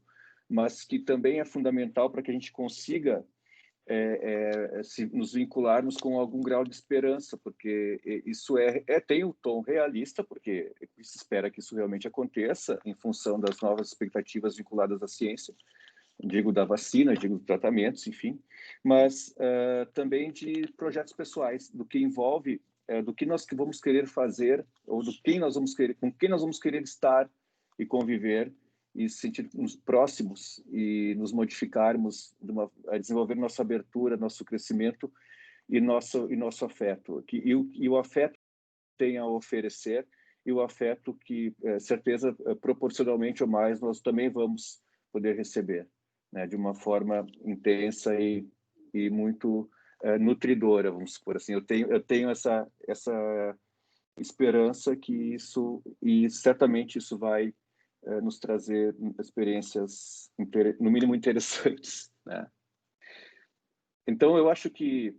mas que também é fundamental para que a gente consiga nos vincularmos com algum grau de esperança, porque isso tem o tom realista, porque se espera que isso realmente aconteça em função das novas expectativas vinculadas à ciência, digo da vacina, digo de tratamentos, enfim, mas também de projetos pessoais, do que envolve, do que nós vamos querer fazer, ou com quem nós vamos querer estar e conviver, e se sentirmos próximos e nos modificarmos, a desenvolver nossa abertura, nosso crescimento e nosso afeto. E o afeto tem a oferecer, e o afeto que, certeza, proporcionalmente ou mais, nós também vamos poder receber, né, de uma forma intensa e muito nutridora, vamos supor assim. Eu tenho essa esperança que e certamente isso vai nos trazer experiências, no mínimo, interessantes, né? Então, eu acho que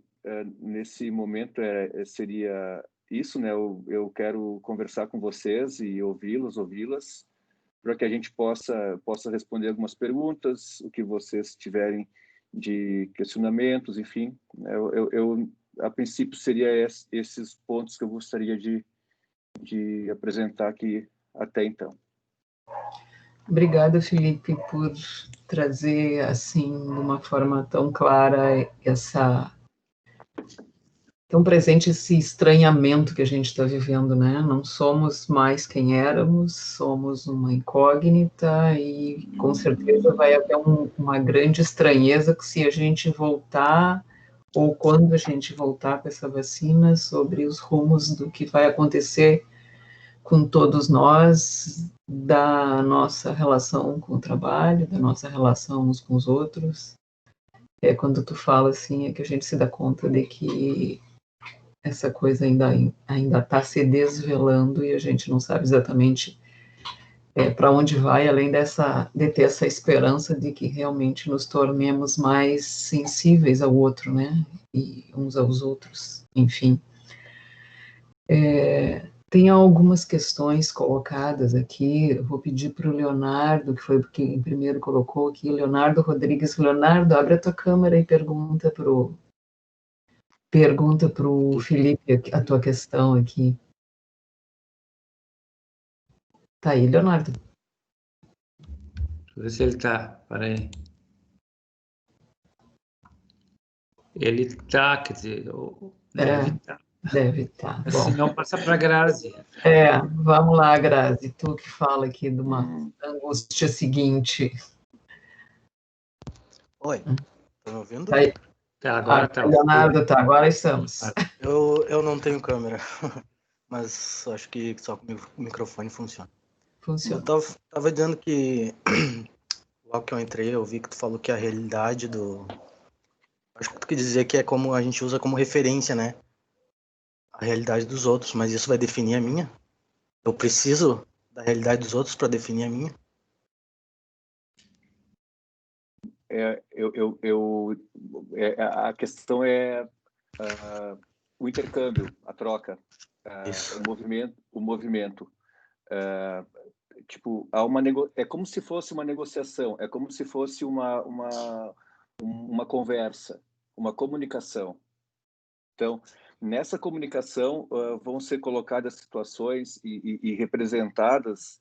nesse momento seria isso, né? Eu quero conversar com vocês e ouvi-las, para que a gente possa responder algumas perguntas, o que vocês tiverem de questionamentos, enfim, A princípio, seria esses pontos que eu gostaria de apresentar aqui até então. Obrigada, Felipe, por trazer, assim, de uma forma tão clara, tão presente esse estranhamento que a gente está vivendo, né? Não somos mais quem éramos, somos uma incógnita e, com certeza, vai haver uma grande estranheza que se a gente voltar, ou quando a gente voltar com essa vacina, sobre os rumos do que vai acontecer com todos nós, da nossa relação com o trabalho, da nossa relação uns com os outros. Quando tu fala assim, é que a gente se dá conta de que essa coisa ainda está se desvelando e a gente não sabe exatamente para onde vai, além de ter essa esperança de que realmente nos tornemos mais sensíveis ao outro, né? E uns aos outros, enfim. Tem algumas questões colocadas aqui, eu vou pedir para o Leonardo, que foi quem primeiro colocou aqui, Leonardo Rodrigues. Leonardo, abre a tua câmera e pergunta para o Felipe a tua questão aqui. Tá aí, Leonardo. Deixa eu ver se ele tá, peraí. Ele tá, quer dizer, deve estar. Deve estar. Se não, passa para a Grazi. Vamos lá, Grazi, tu que fala aqui de uma angústia seguinte. Oi, tá me ouvindo? Aí. Tá, agora tá. Leonardo, tá, agora estamos. Eu não tenho câmera, mas acho que só com o microfone funciona. Funciona. Eu tava dizendo que logo que eu entrei, eu vi que tu falou que a realidade do... Acho que tu quer dizer que é como a gente usa como referência, né? A realidade dos outros, mas isso vai definir a minha? Eu preciso da realidade dos outros para definir a minha? A questão é o intercâmbio, a troca, o movimento. Tipo, é como se fosse uma negociação, é como se fosse uma conversa, uma comunicação. Então, nessa comunicação vão ser colocadas situações e representadas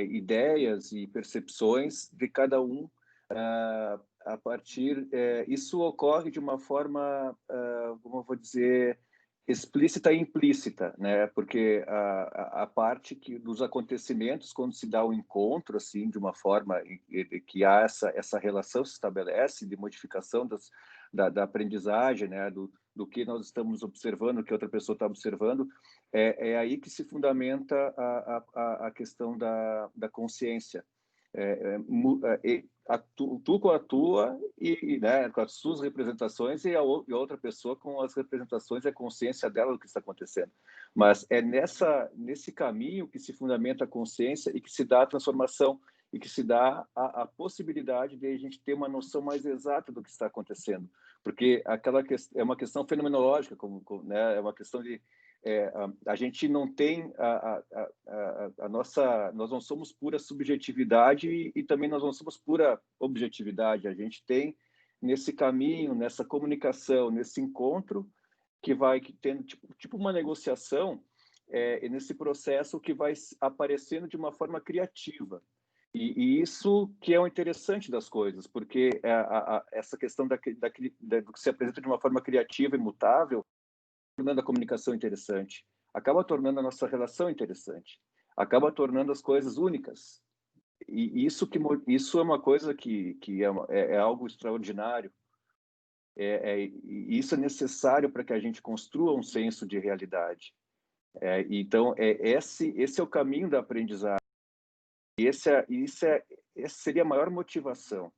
ideias e percepções de cada um a partir... isso ocorre de uma forma, como eu vou dizer, explícita e implícita, né? Porque a parte dos acontecimentos, quando se dá o encontro, assim, de uma forma que há essa relação se estabelece de modificação da aprendizagem, né? Do que nós estamos observando, o que outra pessoa está observando, é aí que se fundamenta a questão da consciência. Tu com a tua né, com as suas representações e a outra pessoa com as representações e a consciência dela do que está acontecendo. Mas é nesse caminho que se fundamenta a consciência e que se dá a transformação e que se dá a possibilidade de a gente ter uma noção mais exata do que está acontecendo. Porque é uma questão fenomenológica, né, é uma questão de... a gente não tem nós não somos pura subjetividade e também nós não somos pura objetividade. A gente tem nesse caminho, nessa comunicação, nesse encontro que vai tendo tipo uma negociação, nesse processo que vai aparecendo de uma forma criativa. E isso que é o interessante das coisas, porque essa questão do que se apresenta de uma forma criativa e mutável, tornando a comunicação interessante, acaba tornando a nossa relação interessante, acaba tornando as coisas únicas. E isso é uma coisa que é algo extraordinário. Isso é necessário para que a gente construa um senso de realidade. Então, esse é o caminho da aprendizagem. E essa seria a maior motivação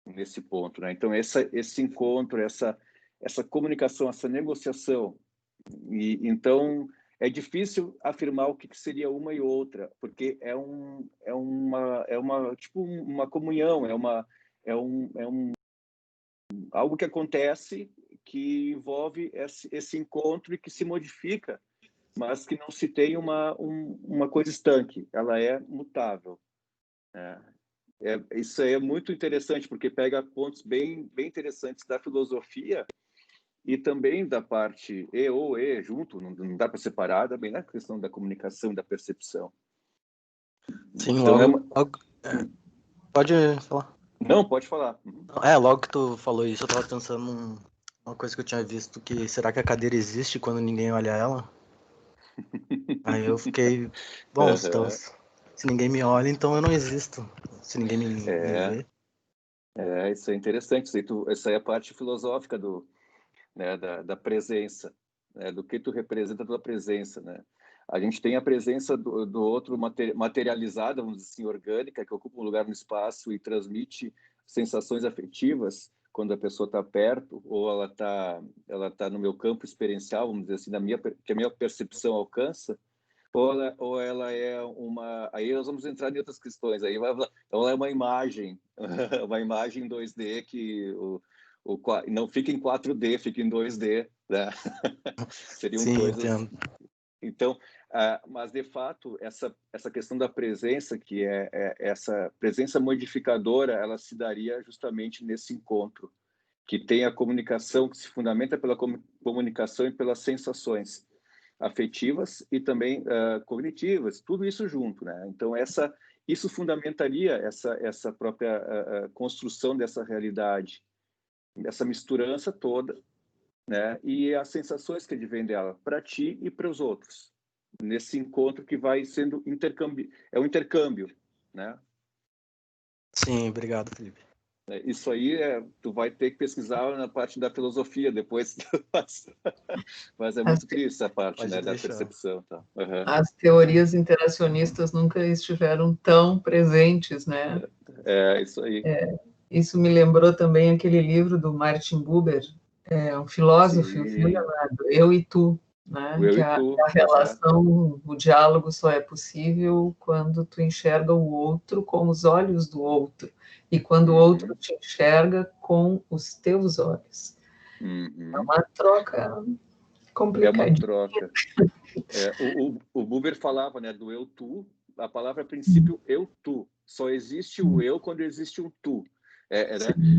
nesse ponto, né? Então, esse encontro, essa comunicação, essa negociação. Então, é difícil afirmar o que seria uma e outra, porque é tipo uma comunhão, algo que acontece que envolve esse encontro e que se modifica, mas que não se tem uma coisa estanque, ela é mutável. Isso aí é muito interessante, porque pega pontos bem interessantes da filosofia e também da parte E ou E junto, não dá para separar, também na questão da comunicação, da percepção. Sim, Então, pode falar. Não, pode falar. Logo que tu falou isso, eu tava pensando uma coisa que eu tinha visto, que será que a cadeira existe quando ninguém olha ela? Aí eu fiquei, bom, se ninguém me olha, então eu não existo. Se ninguém me vê. Isso é interessante. Essa é a parte filosófica né, da presença, né, do que tu representa a tua presença, né? A gente tem a presença do outro materializada, vamos dizer assim, orgânica, que ocupa um lugar no espaço e transmite sensações afetivas quando a pessoa está perto, ou ela tá no meu campo experiencial, vamos dizer assim, que a minha percepção alcança, ou ela é uma... Aí nós vamos entrar em outras questões. Aí ela é uma imagem, uma imagem 2D que não fica em 4D, fica em 2D, né? Seriam Sim, coisas... entendo. Então, mas de fato, essa questão da presença, que é essa presença modificadora, ela se daria justamente nesse encontro, que tem a comunicação, que se fundamenta pela comunicação e pelas sensações afetivas e também cognitivas, tudo isso junto, né? Então, isso fundamentaria essa própria construção dessa realidade, essa misturança toda, né? E as sensações que advêm dela, para ti e para os outros, nesse encontro que vai sendo um intercâmbio, né? Sim, obrigado, Felipe. Isso aí tu vai ter que pesquisar na parte da filosofia depois, mas é muito triste essa parte, né, da percepção, tá? Uhum. As teorias interacionistas nunca estiveram tão presentes, né? Isso aí. Isso me lembrou também aquele livro do Martin Buber, um filósofo, viu, Sim. Leonardo? Eu e Tu, né? O eu Que e tu, a relação, o diálogo só é possível quando tu enxerga o outro com os olhos do outro e quando o outro te enxerga com os teus olhos. É uma troca complicadinha. É uma troca. O Buber falava, né, do eu-tu, a palavra a princípio eu-tu. Só existe o eu quando existe um tu. Né?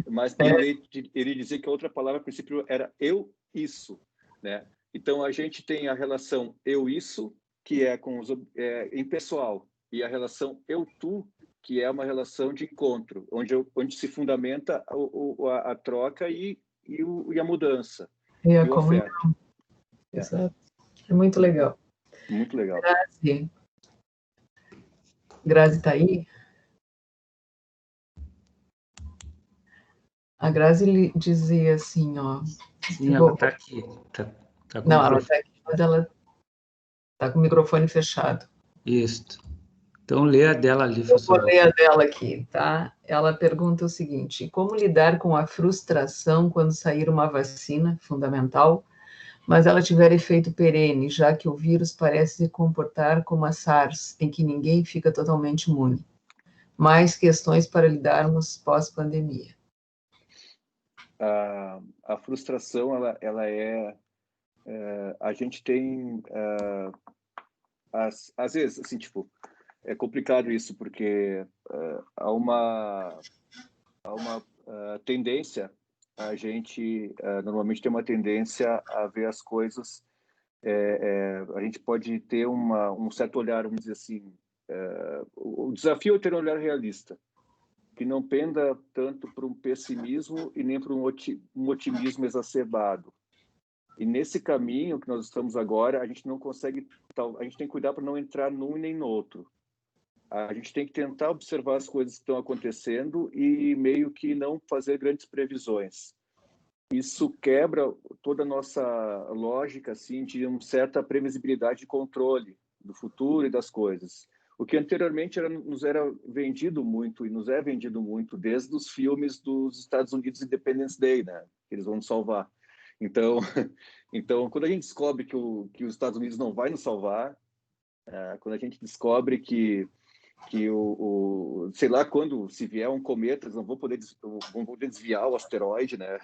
Mas ele dizia que a outra palavra a princípio era eu-isso, né? Então a gente tem a relação eu-isso, que é impessoal, e a relação eu-tu, que é uma relação de encontro, onde se fundamenta a troca e a mudança, E a o afeto. Exato. É muito legal. Muito legal. Grazi está aí? A Grazi dizia assim, ó... Sim, ela está aqui. Tá com não, ela está aqui, mas ela está com o microfone fechado. Isso. Então, lê a dela ali, eu vou ler a dela aqui, tá? Ela pergunta o seguinte: como lidar com a frustração quando sair uma vacina, fundamental, mas ela tiver efeito perene, já que o vírus parece se comportar como a SARS, em que ninguém fica totalmente imune? Mais questões para lidarmos pós-pandemia. A frustração, ela a gente tem às vezes, assim, tipo, é complicado isso porque há uma tendência, a gente normalmente tem uma tendência a ver as coisas, a gente pode ter um certo olhar, vamos dizer assim, o desafio é ter um olhar realista, que não penda tanto para um pessimismo e nem para um otimismo exacerbado. E nesse caminho que nós estamos agora, a gente não consegue, a gente tem que cuidar para não entrar num e nem no outro. A gente tem que tentar observar as coisas que estão acontecendo e meio que não fazer grandes previsões. Isso quebra toda a nossa lógica assim de uma certa previsibilidade de controle do futuro e das coisas. O que anteriormente nos era vendido muito, e nos é vendido muito, desde os filmes dos Estados Unidos Independence Day, né? Que eles vão nos salvar. Então, quando a gente descobre que os Estados Unidos não vai nos salvar, quando a gente descobre que sei lá, quando se vier um cometa, eles não vão poder desviar o asteroide, né?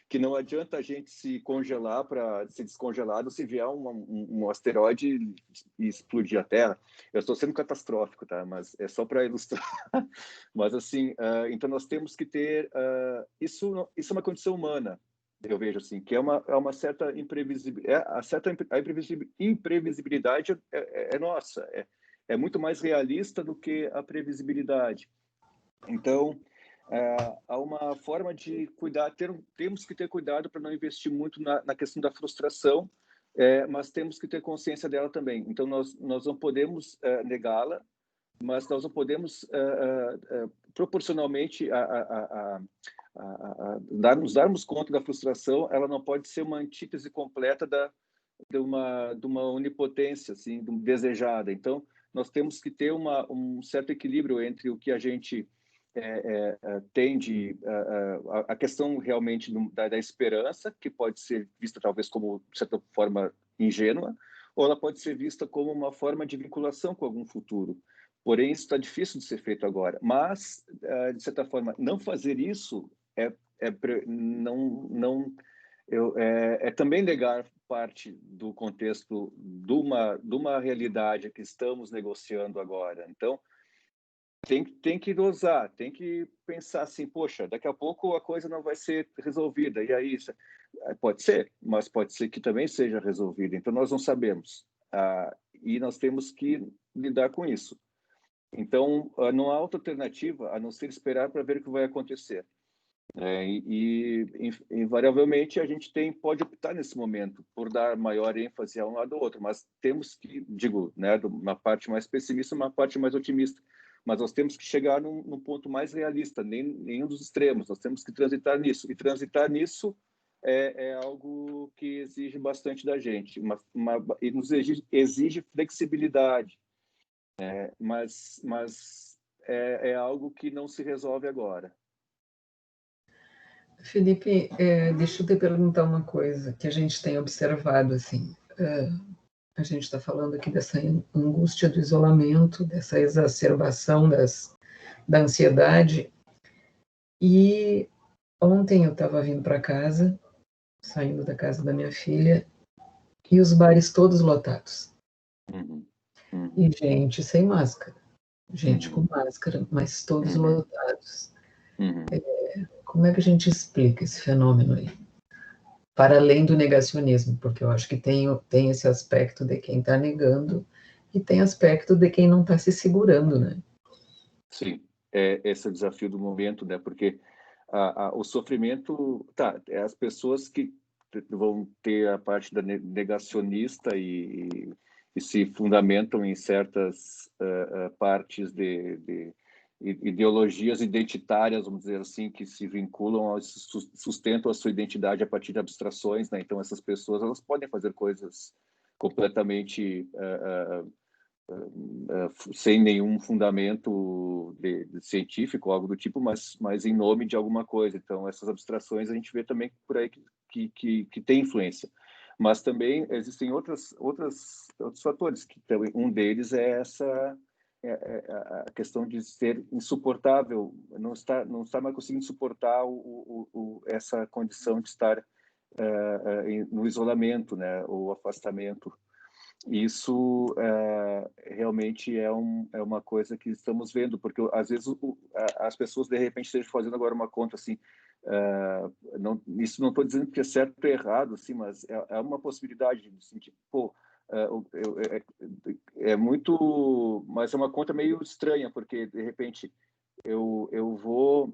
Que não adianta a gente se congelar para ser descongelado se vier um asteroide e explodir a Terra. Eu estou sendo catastrófico, tá? Mas é só para ilustrar. Mas assim, então nós temos que ter isso é uma condição humana, Eu vejo assim, que é uma certa imprevisibilidade, imprevisibilidade é nossa, é muito mais realista do que a previsibilidade. Então, há uma forma de cuidar, temos que ter cuidado para não investir muito na questão da frustração, mas temos que ter consciência dela também. Então, nós não podemos negá-la, mas nós não podemos proporcionalmente darmos conta da frustração. Ela não pode ser uma antítese completa de uma onipotência assim, desejada. Então, nós temos que ter um certo equilíbrio entre o que a gente tem a questão realmente da esperança, que pode ser vista talvez como, de certa forma, ingênua, ou ela pode ser vista como uma forma de vinculação com algum futuro. Porém, isso está difícil de ser feito agora. Mas, de certa forma, não fazer isso é também negar parte do contexto de uma realidade que estamos negociando agora. Então, tem que dosar, tem que pensar assim, poxa, daqui a pouco a coisa não vai ser resolvida. E aí, pode ser, mas pode ser que também seja resolvida. Então, nós não sabemos. E nós temos que lidar com isso. Então, não há outra alternativa a não ser esperar para ver o que vai acontecer. Invariavelmente, a gente pode optar nesse momento por dar maior ênfase a um lado ou outro, mas temos que, né, uma parte mais pessimista, uma parte mais otimista. Mas nós temos que chegar num ponto mais realista, nenhum dos extremos. Nós temos que transitar nisso. E transitar nisso é algo que exige bastante da gente, e nos exige flexibilidade. Mas é algo que não se resolve agora. Felipe, deixa eu te perguntar uma coisa que a gente tem observado, assim, a gente está falando aqui dessa angústia do isolamento, dessa exacerbação da ansiedade, e ontem eu estava vindo para casa, saindo da casa da minha filha, e os bares todos lotados. E gente sem máscara, gente com máscara, mas todos lotados. Como é que a gente explica esse fenômeno aí? Para além do negacionismo, porque eu acho que tem esse aspecto de quem está negando e tem aspecto de quem não está se segurando, né? Sim, esse é o desafio do momento, né? Porque o sofrimento, as pessoas que vão ter a parte da negacionista e se fundamentam em certas partes de ideologias identitárias, vamos dizer assim, que se vinculam, sustentam a sua identidade a partir de abstrações, né? Então, essas pessoas, elas podem fazer coisas completamente sem nenhum fundamento científico, algo do tipo, mas em nome de alguma coisa. Então, essas abstrações a gente vê também por aí que tem influência. Mas também existem outros fatores, que também, um deles é a questão de ser insuportável, não estar mais conseguindo suportar essa condição de estar no isolamento, né, o afastamento. Isso realmente é uma coisa que estamos vendo, porque às vezes as pessoas de repente estejam fazendo agora uma conta assim, isso não estou dizendo que é certo ou errado, assim, mas é uma possibilidade de sentir, é muito, mas é uma conta meio estranha, porque de repente eu vou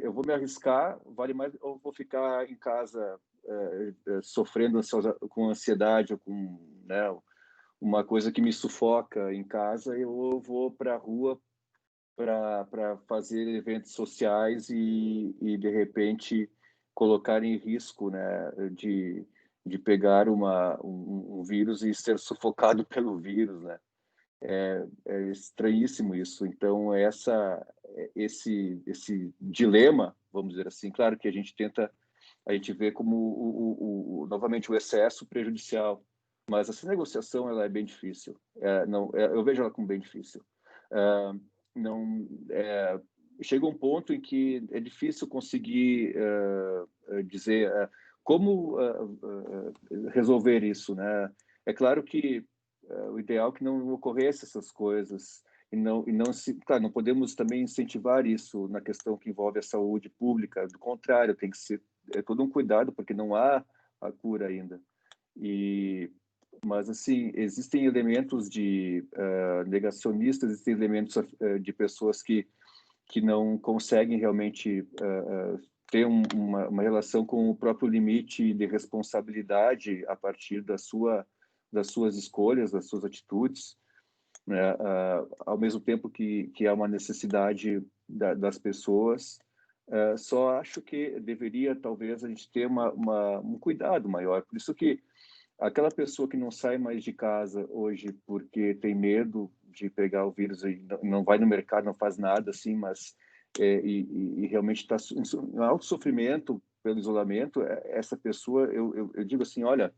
eu vou me arriscar, vale mais ou vou ficar em casa sofrendo com ansiedade ou com, né, uma coisa que me sufoca em casa, eu vou para a rua para fazer eventos sociais e de repente colocar em risco, né, de pegar um vírus e ser sufocado pelo vírus, né? É estranhíssimo isso. Então, esse dilema, vamos dizer assim, claro que a gente vê como novamente o excesso prejudicial, mas essa negociação ela é bem difícil. Eu vejo ela como bem difícil. Não chega um ponto em que é difícil conseguir dizer como resolver isso, né? É claro que o ideal é que não ocorresse essas coisas claro, não podemos também incentivar isso na questão que envolve a saúde pública. Do contrário, tem que ser todo um cuidado, porque não há a cura ainda. Mas assim, existem elementos de negacionistas, existem elementos de pessoas que não conseguem realmente ter uma relação com o próprio limite de responsabilidade a partir das suas escolhas, das suas atitudes, né? Ao mesmo tempo que há uma necessidade das pessoas, só acho que deveria talvez a gente ter um cuidado maior. Por isso que aquela pessoa que não sai mais de casa hoje porque tem medo de pegar o vírus e não vai no mercado, não faz nada assim, mas e realmente está em alto sofrimento pelo isolamento, essa pessoa, eu digo assim, olha,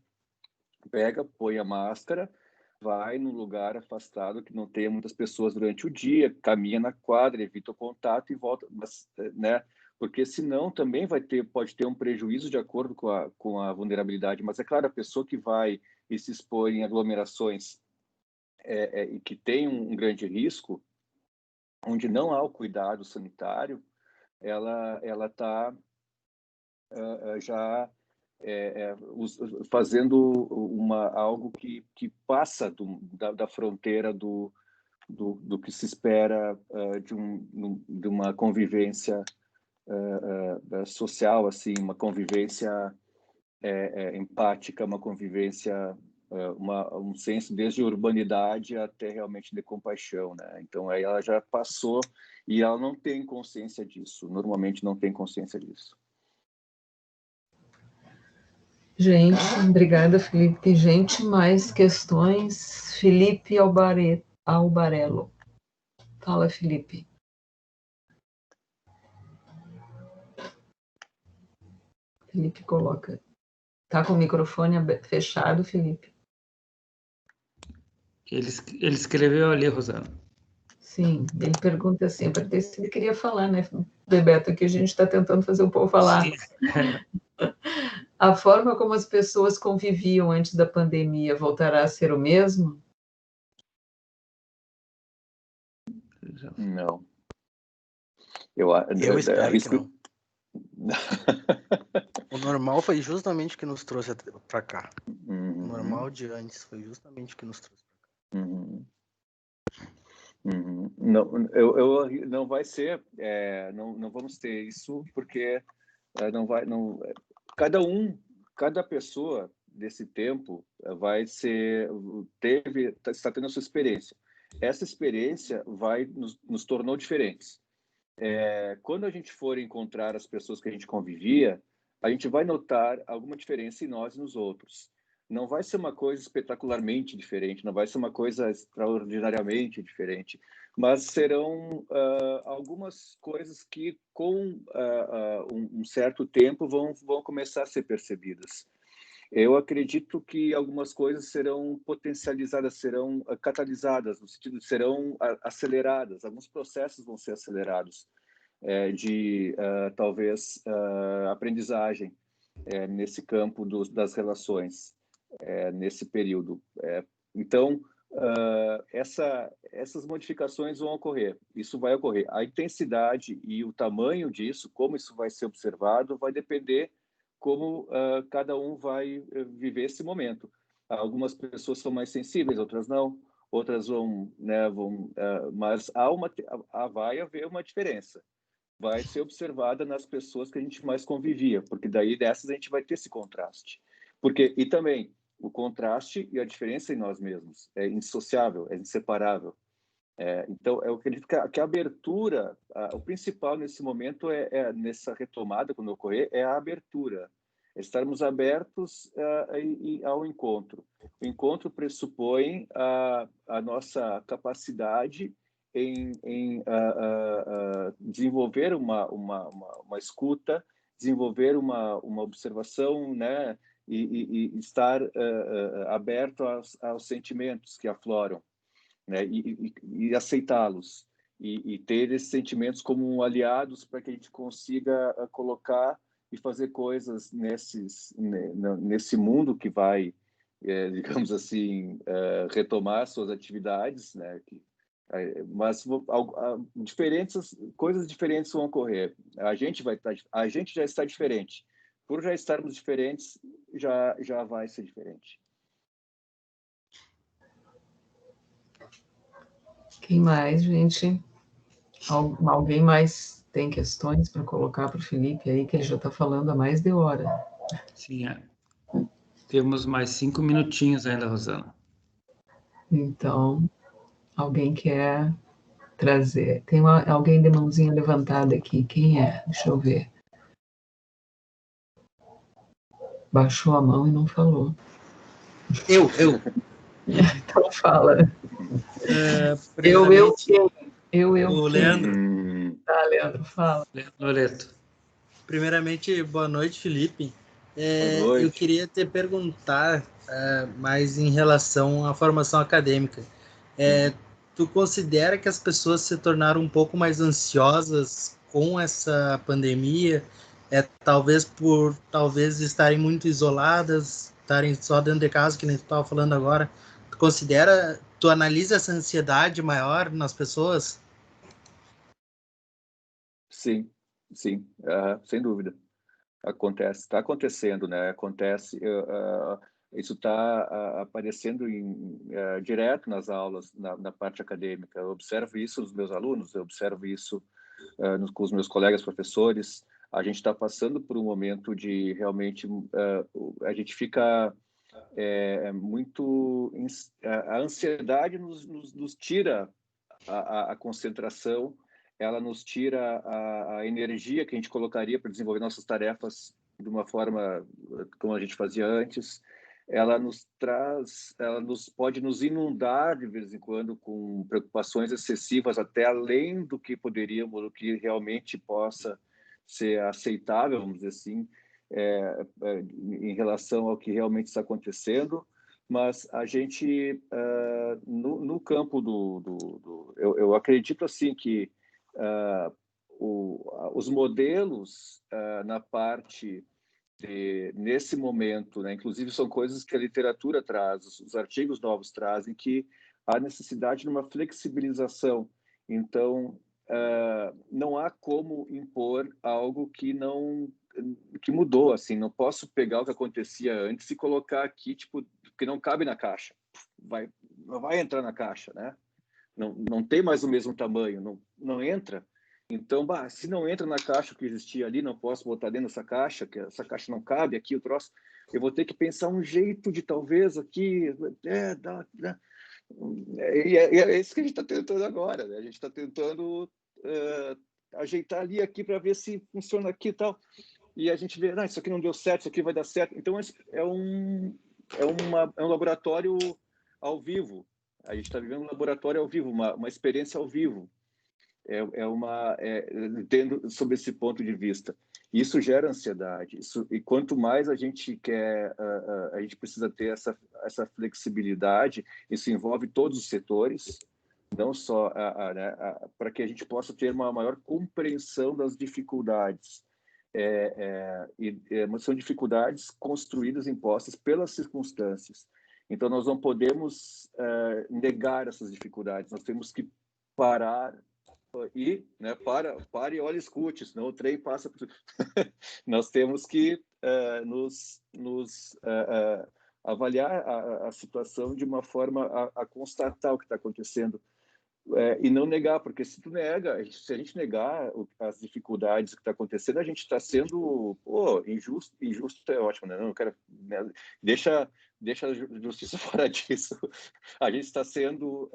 pega, põe a máscara, vai num lugar afastado que não tenha muitas pessoas durante o dia, caminha na quadra, evita o contato e volta, mas, né? Porque senão também pode ter um prejuízo de acordo com a vulnerabilidade. Mas é claro, a pessoa que vai e se expor em aglomerações e que tem um grande risco, onde não há o cuidado sanitário, ela está já fazendo algo que passa da fronteira do que se espera de uma convivência social, assim, uma convivência empática, uma convivência, um senso desde urbanidade até realmente de compaixão, né? Então aí ela já passou e ela não tem consciência disso. Normalmente não tem consciência disso. Gente, obrigada, Felipe. Tem gente, mais questões? Felipe Albarello. Fala, Felipe. Felipe coloca. Tá com o microfone fechado, Felipe? Ele escreveu ali, Rosana. Sim, ele pergunta assim, para ter se ele queria falar, né, Bebeto, que a gente está tentando fazer o povo falar. Sim. A forma como as pessoas conviviam antes da pandemia voltará a ser o mesmo? Não. Eu espero que não. O normal foi justamente o que nos trouxe para cá. Uhum. O normal de antes foi justamente o que nos trouxe para cá. Uhum. Uhum. Não, não vai ser, não vamos ter isso, porque não vai, não, cada pessoa desse tempo está tendo a sua experiência. Essa experiência nos tornou diferentes. Quando a gente for encontrar as pessoas que a gente convivia, a gente vai notar alguma diferença em nós e nos outros. Não vai ser uma coisa espetacularmente diferente, não vai ser uma coisa extraordinariamente diferente, mas serão algumas coisas que, com um certo tempo, vão começar a ser percebidas. Eu acredito que algumas coisas serão potencializadas, serão catalisadas, no sentido de serão aceleradas, alguns processos vão ser acelerados talvez, aprendizagem nesse campo das relações, nesse período. Então, essas modificações vão ocorrer, isso vai ocorrer. A intensidade e o tamanho disso, como isso vai ser observado, vai depender como cada um vai viver esse momento. Algumas pessoas são mais sensíveis, outras não, outras vão, né, mas vai haver uma diferença. Vai ser observada nas pessoas que a gente mais convivia, porque daí dessas a gente vai ter esse contraste. E também o contraste e a diferença em nós mesmos é indissociável, é inseparável. Então, eu acredito que a abertura, o principal nesse momento nessa retomada, quando ocorrer, é a abertura. Estarmos abertos ao encontro. O encontro pressupõe a nossa capacidade em desenvolver uma escuta, desenvolver uma observação, né? E estar aberto aos sentimentos que afloram, né? E aceitá-los e ter esses sentimentos como aliados para que a gente consiga colocar e fazer coisas nesse mundo que vai, digamos assim, retomar suas atividades, né? Que Mas coisas diferentes vão ocorrer. A gente já está diferente. Por já estarmos diferentes, já vai ser diferente. Quem mais, gente? Alguém mais tem questões para colocar para o Felipe aí, que ele já está falando há mais de hora? Sim, temos mais 5 minutinhos ainda, Rosana. Então, alguém quer trazer? Tem alguém de mãozinha levantada aqui. Quem é? Deixa eu ver. Baixou a mão e não falou. Eu. Então fala. Primeiramente, Eu. o Leandro. Tá, Leandro, fala. Loreto. Primeiramente, boa noite, Felipe. Boa noite. Eu queria te perguntar mais em relação à formação acadêmica. Tu considera que as pessoas se tornaram um pouco mais ansiosas com essa pandemia? Talvez estarem muito isoladas, estarem só dentro de casa, que nem tu estava falando agora. Tu analisa essa ansiedade maior nas pessoas? Sim, sem dúvida. Está acontecendo, né? Isso está aparecendo direto nas aulas, na parte acadêmica. Eu observo isso nos meus alunos, eu observo isso com os meus colegas professores. A gente está passando por um momento de realmente a gente fica muito a ansiedade nos tira a concentração, ela nos tira a energia que a gente colocaria para desenvolver nossas tarefas de uma forma como a gente fazia antes. Ela pode nos inundar de vez em quando com preocupações excessivas, até além do que realmente possa ser aceitável, vamos dizer assim, em relação ao que realmente está acontecendo. Mas a gente, no campo eu acredito assim que os modelos na parte nesse momento, né, inclusive são coisas que a literatura traz, os artigos novos trazem, que há necessidade de uma flexibilização. Então, não há como impor algo que mudou, assim, não posso pegar o que acontecia antes e colocar aqui, tipo, que não cabe na caixa, não vai entrar na caixa, né? Não tem mais o mesmo tamanho, não entra. Então, se não entra na caixa que existia ali, não posso botar dentro dessa caixa, que essa caixa não cabe aqui, o troço, eu vou ter que pensar um jeito de talvez aqui, e é isso que a gente está tentando agora, né? A gente está tentando ajeitar ali aqui para ver se funciona aqui e tal. E a gente vê, isso aqui não deu certo, isso aqui vai dar certo. Então, é um laboratório ao vivo. A gente está vivendo um laboratório ao vivo, uma experiência ao vivo. Tendo sob esse ponto de vista. Isso gera ansiedade. E quanto mais a gente quer, a gente precisa ter essa flexibilidade. Isso envolve todos os setores, não só para que a gente possa ter uma maior compreensão das dificuldades. Mas são dificuldades construídas, impostas pelas circunstâncias. Então, nós não podemos negar essas dificuldades. Nós temos que parar e, né, para e olha, escute, senão o trem passa por... Nós temos que avaliar a situação de uma forma a constatar o que está acontecendo e não negar, porque se a gente negar as dificuldades que está acontecendo, a gente está sendo injusto é ótimo, né? Não quero, né? Deixa a justiça fora disso. A gente está sendo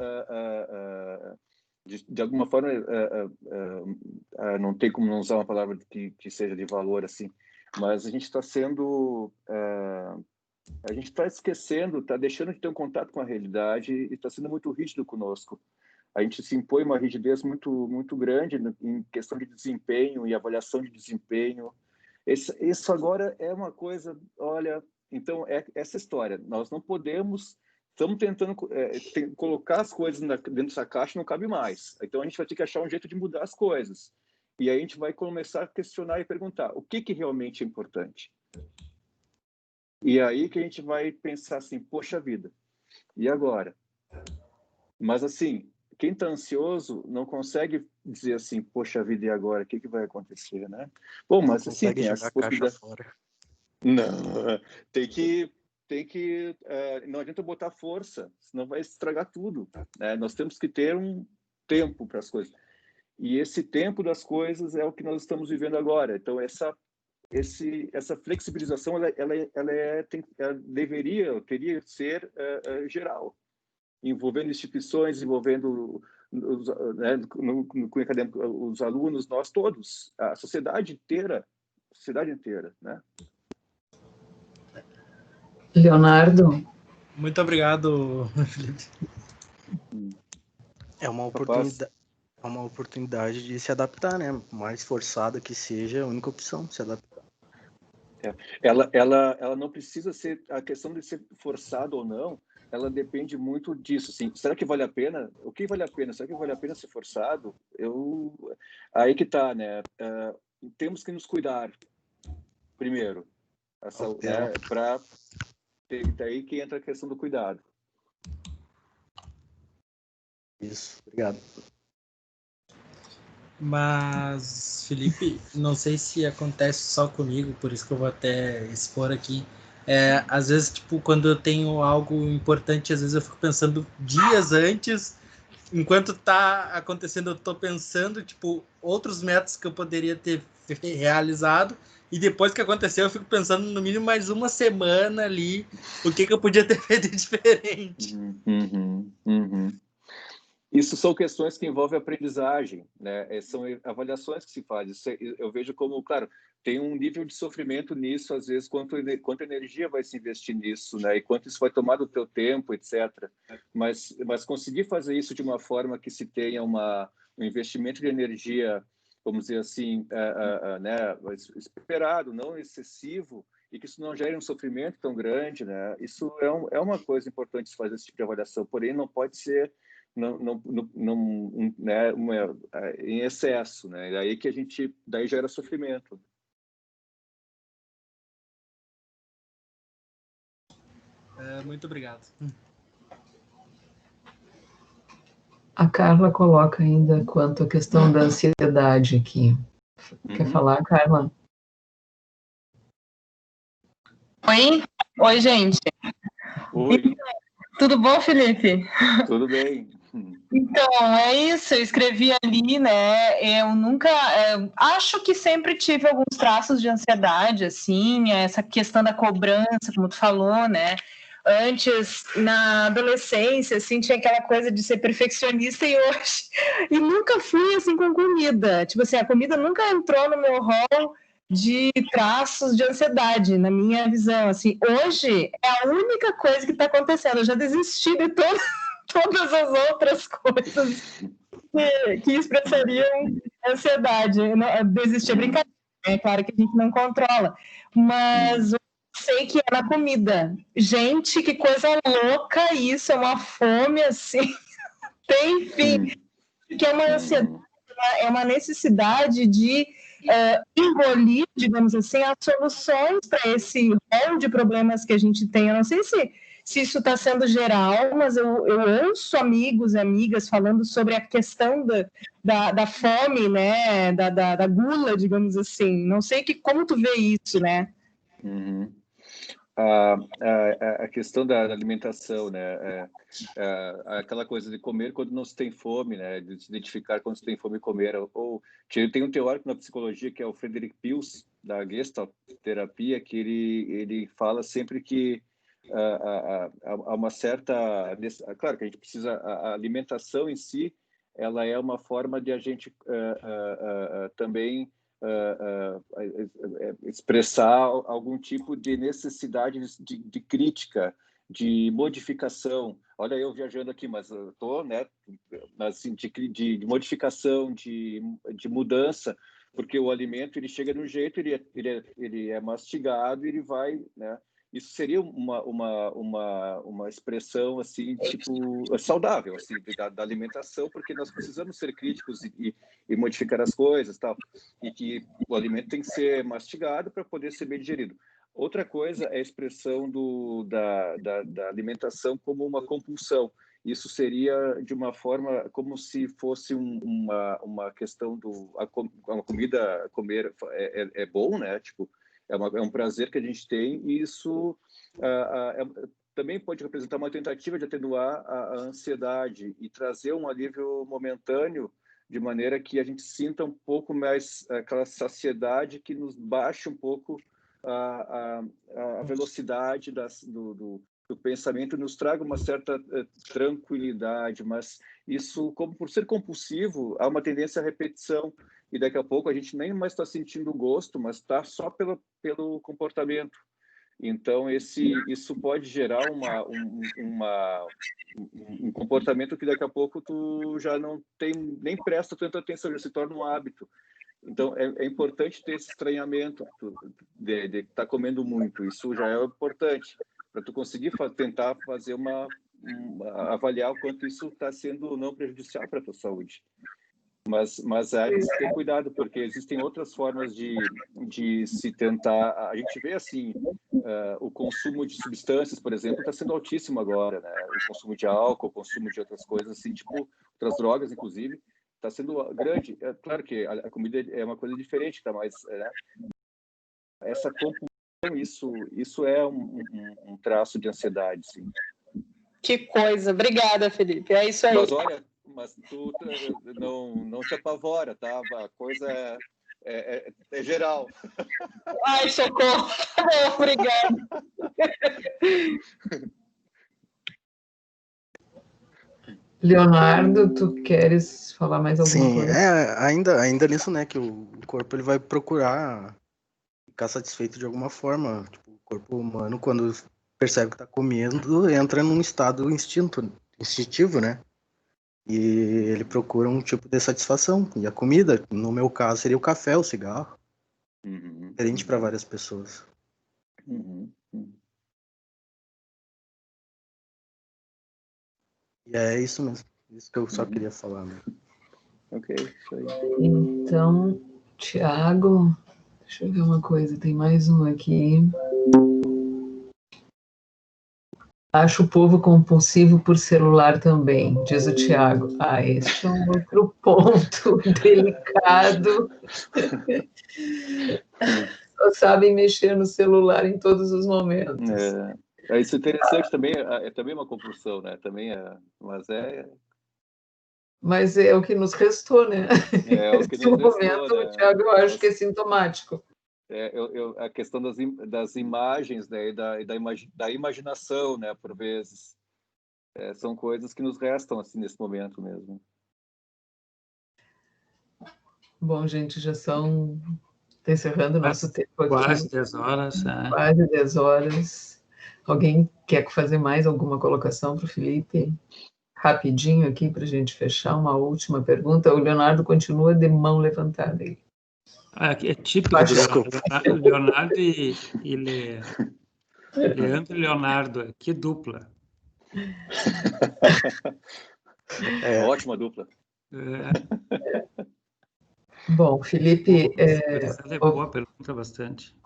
de alguma forma, não tem como não usar uma palavra que seja de valor assim, mas a gente está sendo, a gente está esquecendo, está deixando de ter um contato com a realidade e está sendo muito rígido conosco. A gente se impõe uma rigidez muito grande em questão de desempenho e avaliação de desempenho. Isso agora é uma coisa, olha, então essa história, nós não podemos. Estamos tentando colocar as coisas dentro dessa caixa, não cabe mais. Então, a gente vai ter que achar um jeito de mudar as coisas. E aí a gente vai começar a questionar e perguntar o que realmente é importante. E aí que a gente vai pensar assim, poxa vida, e agora? Mas, assim, quem está ansioso não consegue dizer assim, poxa vida, e agora? O que vai acontecer, né? Bom, mas Não assim, consegue tem jogar essa a caixa possibilidade. fora. Não, não adianta botar força, senão vai estragar tudo, né? Nós temos que ter um tempo para as coisas. E esse tempo das coisas é o que nós estamos vivendo agora. Então, essa flexibilização, teria que ser geral, envolvendo instituições, envolvendo no cunho acadêmico, os alunos, nós todos, a sociedade inteira, né? Leonardo? Muito obrigado, Felipe. É uma oportunidade de se adaptar, né? Mais forçada que seja, a única opção, se adaptar. Ela não precisa ser, a questão de ser forçado ou não, ela depende muito disso, assim, será que vale a pena? O que vale a pena? Será que vale a pena ser forçado? Aí que tá, né? Temos que nos cuidar primeiro, né? Daí que entra a questão do cuidado. Isso, obrigado. Mas, Felipe, não sei se acontece só comigo, por isso que eu vou até expor aqui. Às vezes, tipo, quando eu tenho algo importante, às vezes eu fico pensando dias antes, enquanto tá acontecendo, eu tô pensando, tipo, outros métodos que eu poderia ter realizado, e depois que aconteceu, eu fico pensando no mínimo mais uma semana ali, o que eu podia ter feito diferente. Isso são questões que envolvem aprendizagem, né? São avaliações que se fazem. Eu vejo como, claro, tem um nível de sofrimento nisso, às vezes, quanto energia vai se investir nisso, né? E quanto isso vai tomar do teu tempo, etc. Mas conseguir fazer isso de uma forma que se tenha um investimento de energia, vamos dizer assim, né? Esperado, não excessivo, e que isso não gere um sofrimento tão grande, né? Isso é uma coisa importante de fazer esse tipo de avaliação, porém não pode ser né, em excesso, né? Daí que daí gera sofrimento. Muito obrigado. A Carla coloca ainda quanto à questão da ansiedade aqui. Quer falar, Carla? Oi, gente. Oi. Tudo bom, Felipe? Tudo bem. Então, é isso, eu escrevi ali, né? Eu nunca. Acho que sempre tive alguns traços de ansiedade, assim, essa questão da cobrança, como tu falou, né? Antes, na adolescência, assim, tinha aquela coisa de ser perfeccionista e hoje. E nunca fui assim com comida. Tipo assim, a comida nunca entrou no meu rol de traços de ansiedade, na minha visão. Assim, hoje é a única coisa que está acontecendo. Eu já desisti de todas as outras coisas que expressariam ansiedade. Desistir é brincadeira, é claro que a gente não controla, mas eu sei que é na comida. Gente, que coisa louca isso, é uma fome assim, tem fim, que é uma ansiedade, é uma necessidade de engolir, digamos assim, as soluções para esse rol de problemas que a gente tem. Eu não sei se isso está sendo geral, mas eu ouço amigos e amigas falando sobre a questão da fome, né, da gula, digamos assim. Não sei como tu vê isso, né? A questão da alimentação, né? Aquela coisa de comer quando não se tem fome, né? De se identificar quando se tem fome e comer. Tem um teórico na psicologia que é o Frederick Pils, da Gestalt terapia, que ele fala sempre que há uma certa... Claro que a gente precisa... A alimentação em si, ela é uma forma de a gente também... expressar algum tipo de necessidade de crítica, de modificação. Olha, eu viajando aqui, mas eu estou, né, assim, de modificação, de mudança, porque o alimento ele chega de um jeito, ele é mastigado, ele vai, né? Isso seria uma expressão assim, tipo, saudável assim, da alimentação, porque nós precisamos ser críticos e modificar as coisas, tal, e que o alimento tem que ser mastigado para poder ser bem digerido. Outra coisa é a expressão da alimentação como uma compulsão. isso seria de uma forma como se fosse uma questão a comida, comer é bom, né? Tipo, é um prazer que a gente tem, e isso também pode representar uma tentativa de atenuar a ansiedade e trazer um alívio momentâneo, de maneira que a gente sinta um pouco mais aquela saciedade que nos baixe um pouco a velocidade do pensamento, nos traga uma certa tranquilidade, mas isso, como por ser compulsivo, há uma tendência à repetição, e daqui a pouco a gente nem mais está sentindo o gosto, mas está só pelo comportamento. Então, isso pode gerar um comportamento que daqui a pouco tu já não nem presta tanta atenção, já se torna um hábito. Então, é importante ter esse estranhamento de estar comendo muito. Isso já é importante para tu conseguir tentar fazer avaliar o quanto isso está sendo não prejudicial para a tua saúde. Mas há de se ter cuidado, porque existem outras formas de se tentar. A gente vê assim, o consumo de substâncias, por exemplo, está sendo altíssimo agora, né? O consumo de álcool, o consumo de outras coisas, assim, tipo outras drogas, inclusive, está sendo grande. É claro que a comida é uma coisa diferente, tá? Mas né? Essa compulsão, isso é um traço de ansiedade, sim. Que coisa. Obrigada, Felipe. É isso aí. Mas olha, tu não te apavora, tá? A coisa é geral. Ai, socorro. Não, obrigada. Leonardo, tu queres falar mais alguma Sim, coisa? ainda nisso, né, que o corpo ele vai procurar ficar satisfeito de alguma forma. Tipo, o corpo humano, quando percebe que tá comendo, entra num estado instintivo, né? E ele procura um tipo de satisfação. E a comida, no meu caso, seria o café, o cigarro. Diferente para várias pessoas. E é isso mesmo. Isso que eu só queria falar, né? Ok, isso aí. Então, Tiago, deixa eu ver uma coisa, tem mais um aqui. Acho o povo compulsivo por celular também, diz o Tiago. Este é um outro ponto delicado. Só sabem mexer no celular em todos os momentos. Isso é interessante também, é também uma compulsão, né? Também Mas é o que nos restou, né? É o que nos restou, momento, né? Tiago, eu acho que é sintomático. A questão das imagens, né? E da imaginação, né? Por vezes. São coisas que nos restam, assim, nesse momento mesmo. Bom, gente, já são... Está encerrando o nosso tempo aqui. Quase 10 horas. Quase 10 horas. Alguém quer fazer mais alguma colocação para o Felipe? Rapidinho aqui para a gente fechar, uma última pergunta. O Leonardo continua de mão levantada aí. É típico do Leonardo e Leandro e Leonardo. Que dupla. Ótima dupla. Bom, Felipe... boa, pergunta bastante.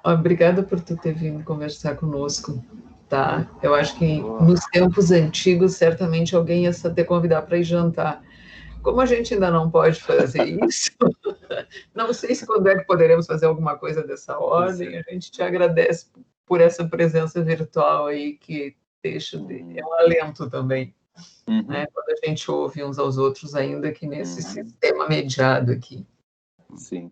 Obrigada por tu ter vindo conversar conosco. Tá? Eu acho que nos tempos antigos, certamente alguém ia te convidar para ir jantar. Como a gente ainda não pode fazer isso, não sei se quando é que poderemos fazer alguma coisa dessa ordem, a gente te agradece por essa presença virtual aí, que deixa é um alento também, né? Quando a gente ouve uns aos outros, ainda que nesse sistema mediado aqui. Sim.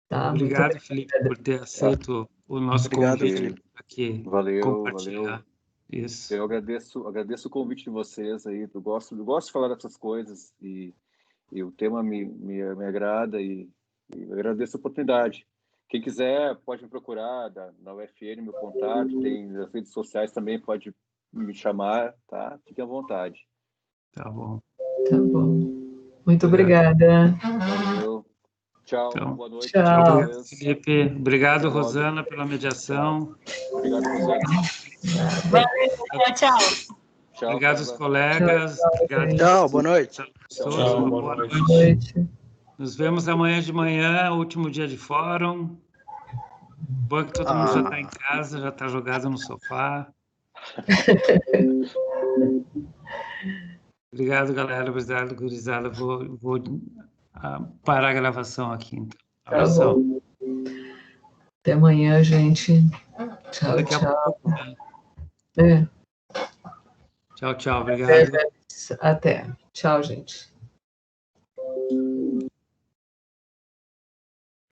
Tá, obrigado, Felipe, por ter aceito o nosso convite aqui. Valeu. Isso. Eu agradeço o convite de vocês aí. Eu gosto de falar dessas coisas e o tema me agrada e agradeço a oportunidade. Quem quiser pode me procurar na UFN, meu contato, tem nas redes sociais também, pode me chamar, tá? Fique à vontade. Tá bom. Tá bom. Muito obrigada. Valeu. Tchau, então, boa noite. Tchau. Obrigado, Felipe. Obrigado, Rosana, pela mediação. Obrigado, Rosana. Tchau. Obrigado aos colegas. Tchau, boa noite. Tchau, boa noite. Nos vemos amanhã de manhã, último dia de fórum. Bom que todo mundo já está em casa, já está jogado no sofá. Obrigado, galera. Obrigado, gurizada. Vou parar a gravação aqui, então. Abração. Até amanhã, gente. Tchau, Daqui a tchau. pouco, né? É. Tchau, tchau. Obrigado. Até. Tchau, gente.